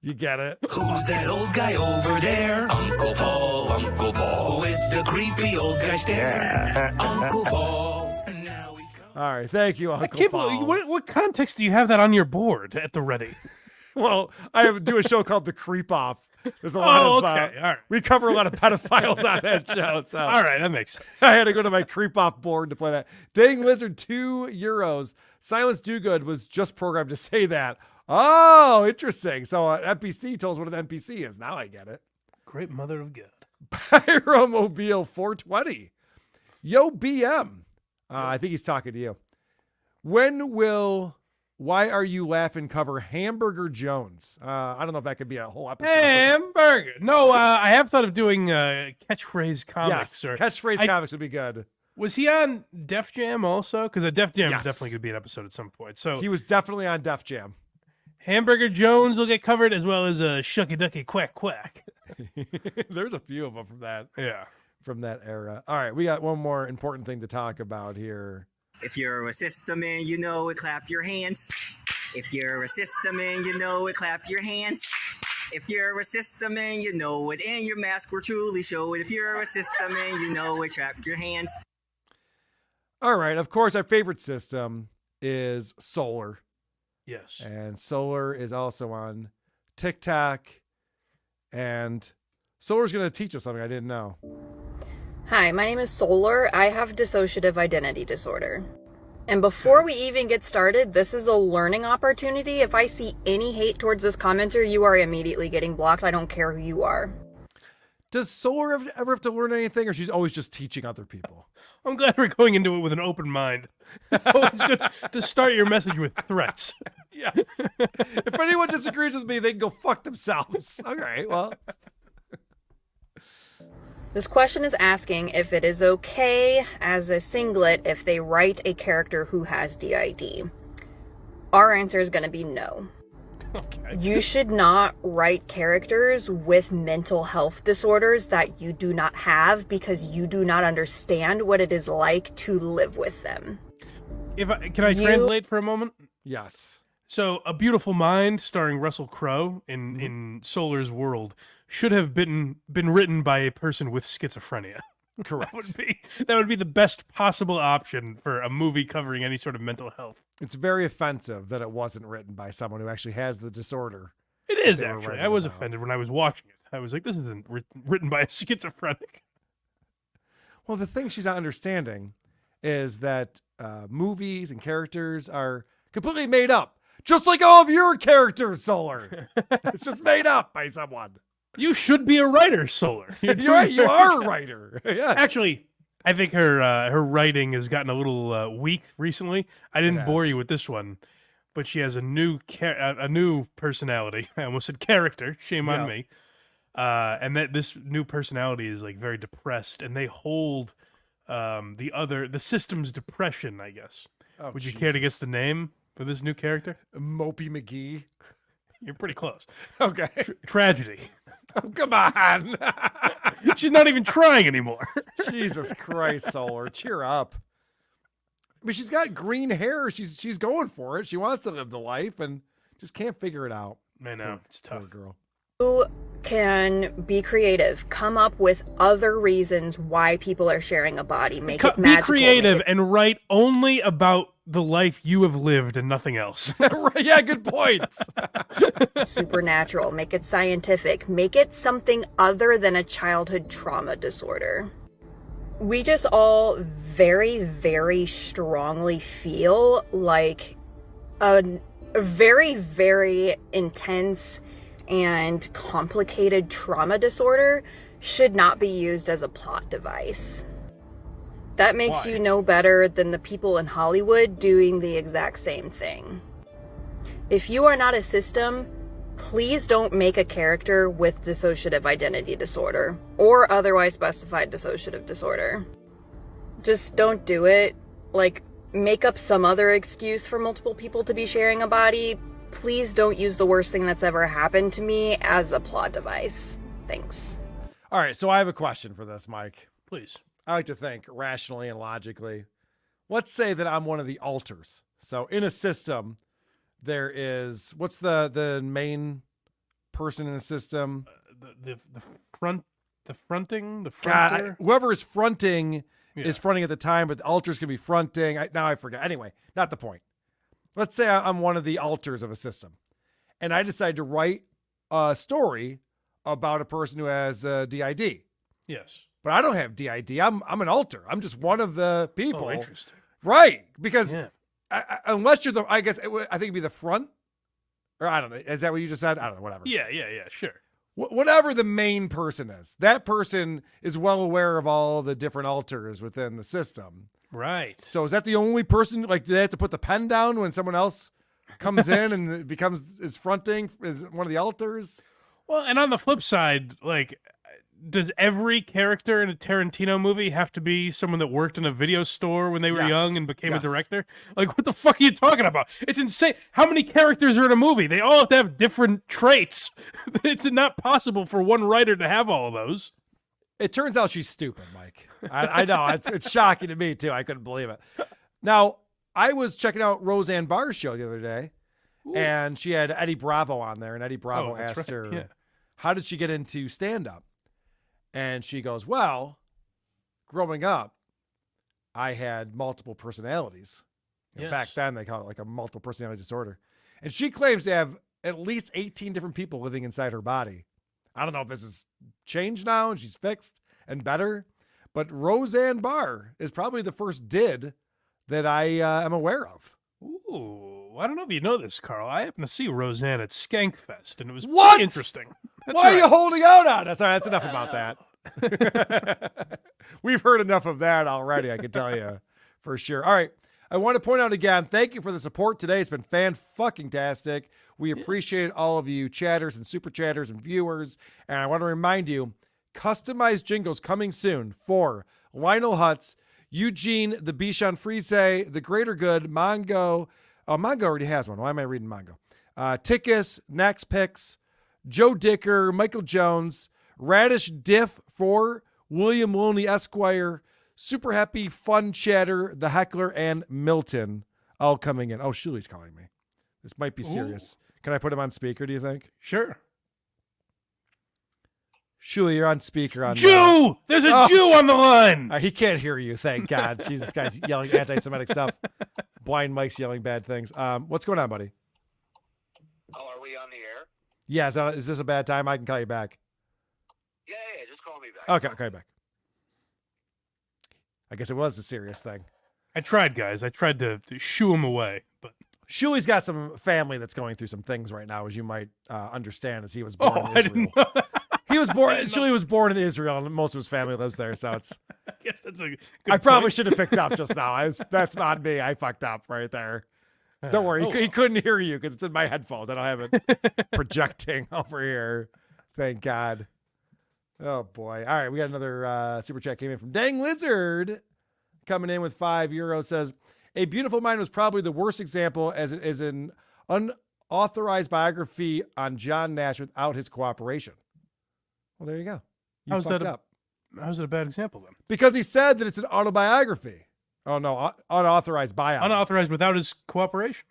You get it? Who's that old guy over there? Uncle Paul, with the creepy old guy stare. Uncle Paul. Now he's gone. All right. Thank you, Uncle I can't Paul. believe, what context do you have that on your board at the ready? Well, I do a show called The Creep Off. There's a lot of, okay. All right. we cover a lot of pedophiles on that show. So All right, that makes sense. I had to go to my Creep Off board to play that. Dang Lizard, €2. Silence Do Good was just programmed to say that. Oh, interesting. So NPC told us what an NPC is. Now I get it. Great mother of God. Pyromobile 420. Yo, BM. I think he's talking to you. When will Why Are You Laughing cover Hamburger Jones? I don't know if that could be a whole episode. Hamburger. No, I have thought of doing catchphrase comics. Yes, or catchphrase comics would be good. Was he on Def Jam also? Because Def Jam Yes. is definitely going to be an episode at some point. So He was definitely on Def Jam. Hamburger Jones will get covered, as well as Shucky Ducky Quack Quack. There's a few of them from that. Yeah. From that era. All right, we got one more important thing to talk about here. If you're a system man, you know it, clap your hands. If you're a system man, you know it, clap your hands. If you're a system man, you know it, and your mask will truly show it. If you're a system man, you know it. Trap your hands. All right. Of course, our favorite system is Solar. Yes. And Solar is also on TikTok. And Solar's going to teach us something I didn't know. Hi, my name is Solar. I have dissociative identity disorder. And before we even get started, this is a learning opportunity. If I see any hate towards this commenter, you are immediately getting blocked. I don't care who you are. Does Solar ever have to learn anything, or she's always just teaching other people? I'm glad we're going into it with an open mind. It's always good to start your message with threats. Yes. If anyone disagrees with me, they can go fuck themselves. Okay, well. This question is asking if it is okay as a singlet if they write a character who has DID. Our answer is going to be no. Okay. You should not write characters with mental health disorders that you do not have because you do not understand what it is like to live with them. Can I translate for a moment? Yes. So, A Beautiful Mind, starring Russell Crowe in Solar's world, should have been written by a person with schizophrenia. Correct. That would be the best possible option for a movie covering any sort of mental health. It's very offensive that it wasn't written by someone who actually has the disorder. It is, actually. I was offended when I was watching it. I was like, this isn't written by a schizophrenic. Well, the thing she's not understanding is that movies and characters are completely made up. Just like all of your characters, Solar. It's just made up by someone. You should be a writer, Solar. You're right. You are a writer. Yes. Actually, I think her writing has gotten a little weak recently. I didn't bore you with this one, but she has a new personality. I almost said character. Shame on me. And that this new personality is like very depressed, and they hold the system's depression, I guess. Oh, Would you care to guess the name for this new character? Mopey McGee. You're pretty close. Okay. Tragedy. Oh, come on. She's not even trying anymore. Jesus Christ, Solar. Cheer up. I mean, she's got green hair. She's going for it. She wants to live the life and just can't figure it out. I know. It's tough. Poor girl. You can be creative. Come up with other reasons why people are sharing a body. Make it magical. Be creative and write only about the life you have lived and nothing else. Yeah, good points. Supernatural. Make it scientific. Make it something other than a childhood trauma disorder. We just all very, very strongly feel like a very, very intense and complicated trauma disorder should not be used as a plot device. That makes you no better than the people in Hollywood doing the exact same thing. If you are not a system, please don't make a character with dissociative identity disorder or otherwise specified dissociative disorder. Just don't do it. Like, make up some other excuse for multiple people to be sharing a body. Please don't use the worst thing that's ever happened to me as a plot device. Thanks. All right, so I have a question for this, Mike. Please. I like to think rationally and logically. Let's say that I'm one of the alters. So in a system, there is, what's the main person in the system? The fronting, the fronter? God, whoever is fronting is fronting at the time, but the alters can be fronting. Now I forget. Anyway, not the point. Let's say I'm one of the alters of a system, and I decide to write a story about a person who has DID. Yes. But I don't have DID. I'm an alter. I'm just one of the people. Oh, interesting. Right. Because unless you're I think it'd be the front, or I don't know. Is that what you just said? I don't know. Whatever. Yeah, sure. Whatever the main person is, that person is well aware of all the different alters within the system. Right. So is that the only person, like, do they have to put the pen down when someone else comes in and is fronting, is one of the alters? Well, and on the flip side, like, does every character in a Tarantino movie have to be someone that worked in a video store when they were young and became a director? Like, what the fuck are you talking about? It's insane. How many characters are in a movie? They all have to have different traits. It's not possible for one writer to have all of those. It turns out she's stupid, Mike. I know. It's shocking to me, too. I couldn't believe it. Now, I was checking out Roseanne Barr's show the other day, and she had Eddie Bravo on there, and Eddie Bravo asked her, how did she get into stand-up? And she goes, well, growing up, I had multiple personalities. Yes. Back then, they called it like a multiple personality disorder. And she claims to have at least 18 different people living inside her body. I don't know if this has changed now and she's fixed and better, but Roseanne Barr is probably the first did that I am aware of. Ooh, I don't know if you know this, Carl. I happened to see Roseanne at Skankfest, and it was What? pretty interesting. That's Why are right. you holding out on us? All right, that's enough about that. We've heard enough of that already, I can tell you for sure. All right. I want to point out again, thank you for the support today. It's been fan-fucking-tastic. We appreciate all of you chatters and super chatters and viewers. And I want to remind you, customized jingles coming soon for Lionel Hutz, Eugene, the Bichon Frise, The Greater Good, Mongo. Oh, Mongo already has one. Why am I reading Mongo? Tickus, Nax Picks, Joe Dicker, Michael Jones, Radish Diff for William Loney Esquire, Super Happy Fun Chatter, The Heckler, and Milton all coming in. Oh, Shuli's calling me. This might be serious. Can I put him on speaker, do you think? Sure. Shuli, you're on speaker. On Jew! There's a Jew on the line! He can't hear you, thank God. Jesus, guy's yelling anti-Semitic stuff. Blind Mike's yelling bad things. What's going on, buddy? Oh, are we on the air? Yeah, is this a bad time? I can call you back. Yeah, just call me back. Okay, I'll call you back. I guess it was a serious thing. I tried, guys. I tried to shoo him away, but Shuli's got some family that's going through some things right now, as you might understand, as he was born in I Israel. didn't know. He was born. Shuli was born in Israel, and most of his family lives there. So it's. I guess that's a good I probably point. should have picked up just now. That's on me. I fucked up right there. Don't worry. He couldn't hear you because it's in my headphones. I don't have it projecting over here. Thank God. Oh boy. All right, we got another super chat came in from Dang Lizard, coming in with €5. Says, "A Beautiful Mind was probably the worst example, as it is an unauthorized biography on John Nash without his cooperation." Well, there you go. You fucked up. How's it a bad example then? Because he said that it's an autobiography. Oh no, unauthorized buyout. Unauthorized without his cooperation.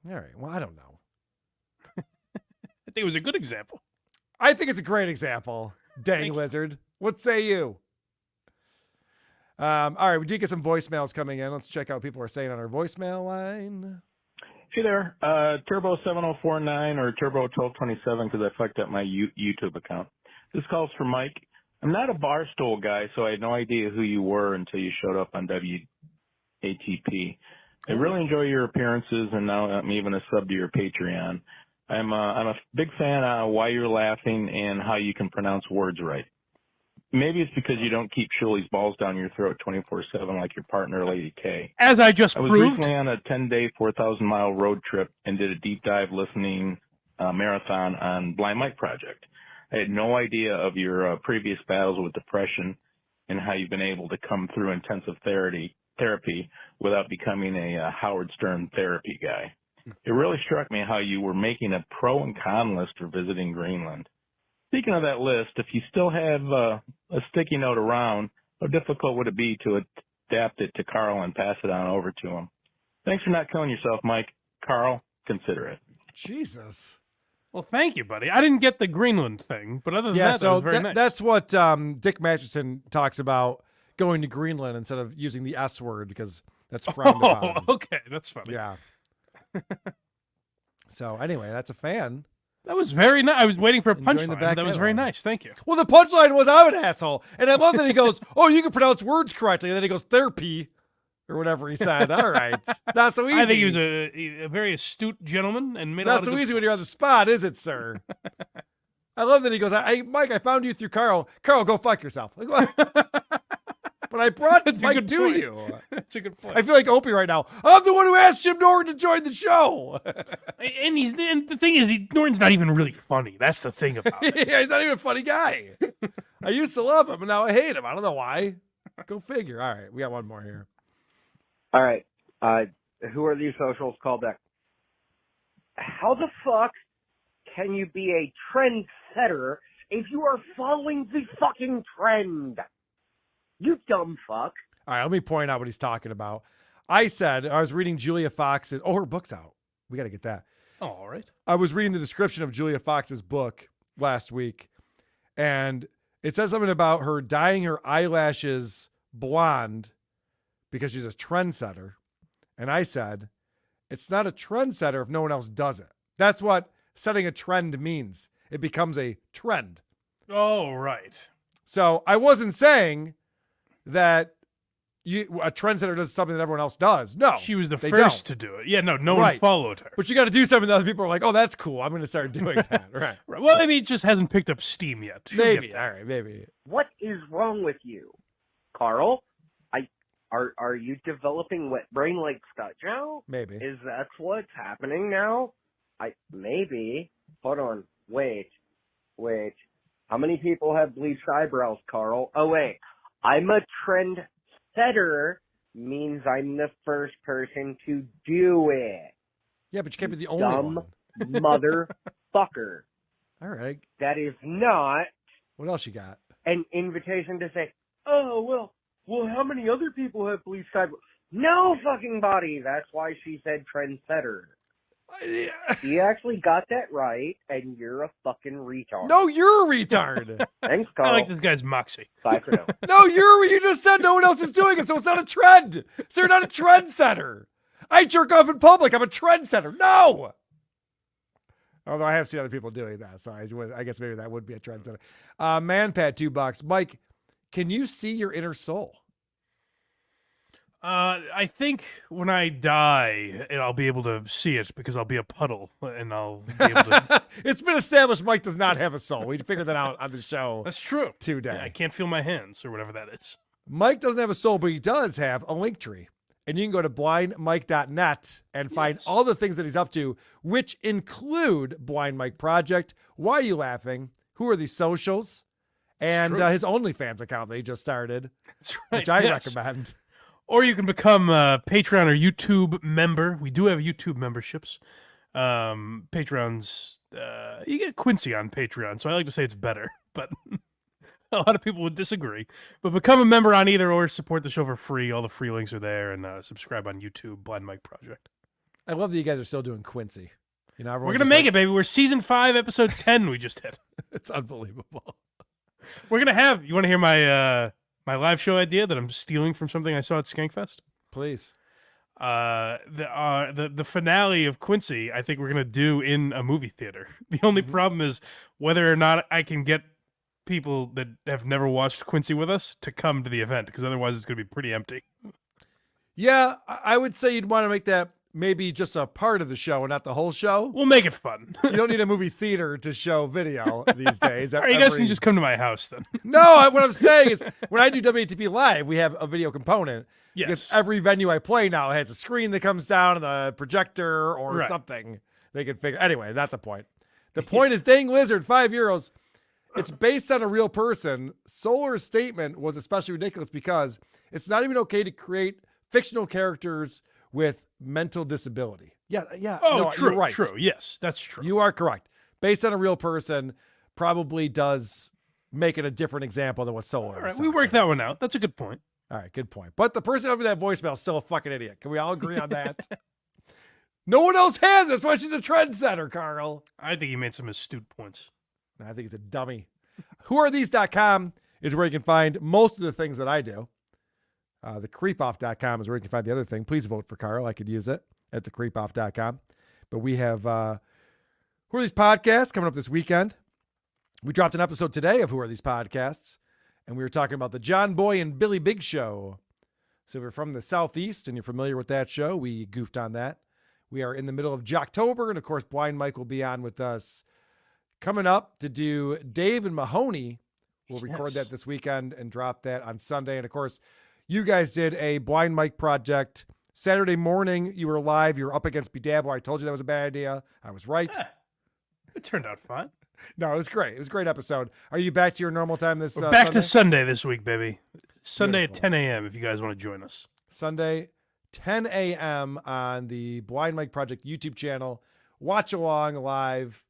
All right. Well, I don't know. I think it was a good example. I think it's a great example. Dang Lizard. What say you? All right, we did get some voicemails coming in. Let's check out what people are saying on our voicemail line. Hey there, Turbo 7049 or Turbo 1227 because I fucked up my YouTube account. This call's for Mike. I'm not a Barstool guy, so I had no idea who you were until you showed up on WATP. I really enjoy your appearances, and now I'm even a sub to your Patreon. I'm a big fan of why you're laughing and how you can pronounce words right. Maybe it's because you don't keep Shuli's balls down your throat 24/7 like your partner, Lady K. As I just I was proved. recently on a 10-day, 4,000-mile road trip and did a deep dive listening marathon on Blind Mike Project. I had no idea of your previous battles with depression and how you've been able to come through intensive therapy without becoming a Howard Stern therapy guy. It really struck me how you were making a pro and con list for visiting Greenland. Speaking of that list, if you still have a sticky note around, how difficult would it be to adapt it to Carl and pass it on over to him? Thanks for not killing yourself, Mike. Carl, consider it. Jesus. Well, thank you, buddy. I didn't get the Greenland thing, but other than that so was very nice. that's what Dick Masterson talks about, going to Greenland instead of using the S word because that's frowned upon. Okay, that's funny. Yeah. So anyway, that's a fan. That was very nice. I was waiting for a Enjoying the punchline. back That was very catalog. nice. Thank you. Well, the punchline was I'm an asshole. And I love that he goes, oh, you can pronounce words correctly. And then he goes, therapy, or whatever he said. All right. Not so easy. I think he was a very astute gentleman and made a lot Not of so good easy when you're on the spot, is it, sir? I love that he goes, Mike, I found you through Carl. Carl, go fuck yourself. Like, what? But I brought Mike to you. That's a good point. I feel like Opie right now. I'm the one who asked Jim Norton to join the show. And the thing is, Norton's not even really funny. That's the thing about it. Yeah, he's not even a funny guy. I used to love him, and now I hate him. I don't know why. Go figure. All right, we got one more here. All right. Who are these socials? Call back. How the fuck can you be a trendsetter if you are following the fucking trend? You dumb fuck. All right, let me point out what he's talking about. I was reading Julia Fox's, her book's out. We got to get that. Oh, all right. I was reading the description of Julia Fox's book, last week, and it says something about her dyeing her eyelashes blonde because she's a trendsetter. And I said, it's not a trendsetter if no one else does it. That's what setting a trend means. It becomes a trend. Oh, right. So I wasn't saying that a trendsetter does something that everyone else does. No, She was the they first don't. to do it. Yeah, no one Right. followed her. But you got to do something that other people are like, oh, that's cool. I'm going to start doing that. Right. Right. Well, maybe it just hasn't picked up steam yet. She'll get Maybe. there. All right. Maybe. What is wrong with you, Carl? Are you developing wet brain like Scudjo? Maybe. Is that what's happening now? Maybe. Hold on. Wait. How many people have bleached eyebrows, Carl? Oh wait. I'm a trendsetter means I'm the first person to do it. Yeah, but you can't be the only Dumb one. motherfucker. All right. That is not What else you got? an invitation to say, oh, well, how many other people have bleached eyebrows? No fucking body. That's why she said trendsetter. You actually got that right, and you're a fucking retard. No, you're a retard. Thanks, Carl. I like this guy's moxie. Bye for now. No, you just said no one else is doing it, so it's not a trend. So you're not a trendsetter. I jerk off in public. I'm a trendsetter. No. Although I have seen other people doing that, so I guess maybe that would be a trendsetter. ManPad, $2. Mike, can you see your inner soul? I think when I die, I'll be able to see it because I'll be a puddle, and I'll be able to. It's been established Mike does not have a soul. We figured that out on the show. That's true. Today. Yeah, I can't feel my hands or whatever that is. Mike doesn't have a soul, but he does have a link tree. And you can go to blindmike.net and find all the things that he's up to, which include Blind Mike Project, Why Are You Laughing, Who Are These Socials, and his OnlyFans account that he just started, That's right. which I yes. recommend. Or you can become a Patreon or YouTube member. We do have YouTube memberships. Patreons, you get Quincy on Patreon, so I like to say it's better, but a lot of people would disagree. But become a member on either or support the show for free. All the free links are there, and subscribe on YouTube, Blind Mike Project. I love that you guys are still doing Quincy. You know, We're everyone's going to just make it, baby. We're season 5, episode 10 we just hit. It's unbelievable. We're going to have, you want to hear my my live show idea that I'm stealing from something I saw at Skankfest? Please. The finale of Quincy, I think we're gonna do in a movie theater. The only problem is whether or not I can get people that have never watched Quincy with us to come to the event, because otherwise it's gonna be pretty empty. Yeah, I would say you'd want to make that maybe just a part of the show and not the whole show. We'll make it fun. You don't need a movie theater to show video these days. All right, you guys can just come to my house then. No, what I'm saying is when I do WATP Live, we have a video component. Yes. Because every venue I play now has a screen that comes down and a projector or something they can figure. Anyway, not the point. The point is Dang Lizard, €5. It's based on a real person. Solar's statement was especially ridiculous because it's not even okay to create fictional characters with mental disability. Yeah. Oh, no, true, you're right. true. Yes, that's true. You are correct. Based on a real person probably does make it a different example than what Solar All right, is. we worked that one out. That's a good point. All right, good point. But the person over that voicemail is still a fucking idiot. Can we all agree on that? No one else has it. That's why she's a trendsetter, Carl. I think he made some astute points. I think he's a dummy. WhoAreThese.com is where you can find most of the things that I do. TheCreepoff.com is where you can find the other thing. Please vote for Carl. I could use it at TheCreepoff.com. But we have Who Are These Podcasts coming up this weekend. We dropped an episode today of Who Are These Podcasts, and we were talking about the John Boy and Billy Big Show. So if you're from the Southeast and you're familiar with that show, we goofed on that. We are in the middle of Jocktober, and of course, Blind Mike will be on with us coming up to do Dave and Mahoney. We'll record that this weekend and drop that on Sunday. And of course, you guys did a Blind Mike project Saturday morning. You were live. You were up against Bedabble. I told you that was a bad idea. I was right. Yeah, it turned out fine. No, it was great. It was a great episode. Are you back to your normal time this We're back Sunday? to Sunday this week, baby. Sunday Beautiful. at 10 a.m. if you guys want to join us. Sunday, 10 a.m. on the Blind Mike Project YouTube channel. Watch along live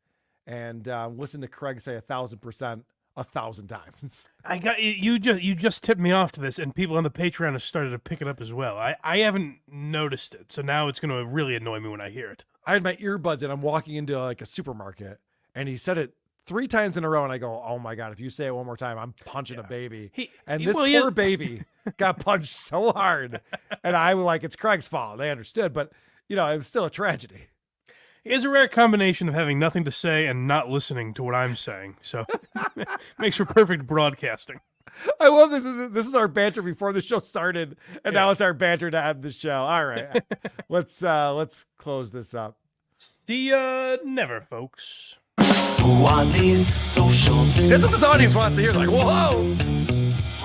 and listen to Craig say 1,000% 1,000 times. I got you just tipped me off to this, and people on the Patreon have started to pick it up as well. I haven't noticed it, so now it's going to really annoy me when I hear it. I had my earbuds and I'm walking into like a supermarket and he said it 3 times in a row, and I go, oh my God, if you say it one more time, I'm punching a baby. And this well, poor baby got punched so hard. And I was like, it's Craig's fault. They understood, but it was still a tragedy. He has a rare combination of having nothing to say and not listening to what I'm saying. So makes for perfect broadcasting. I love this. This is our banter before the show started, and now it's our banter to end the show. All right. Let's close this up. See ya never, folks. Who are these socials? That's what this audience wants to hear. Like, whoa!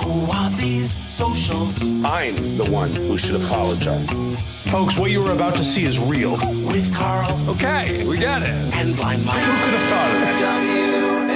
Who are these socials? I'm the one who should apologize. Folks, what you were about to see is real. With Carl. Okay, we got it. And Blind Mike. Who could have thought of that? W-A-T-L.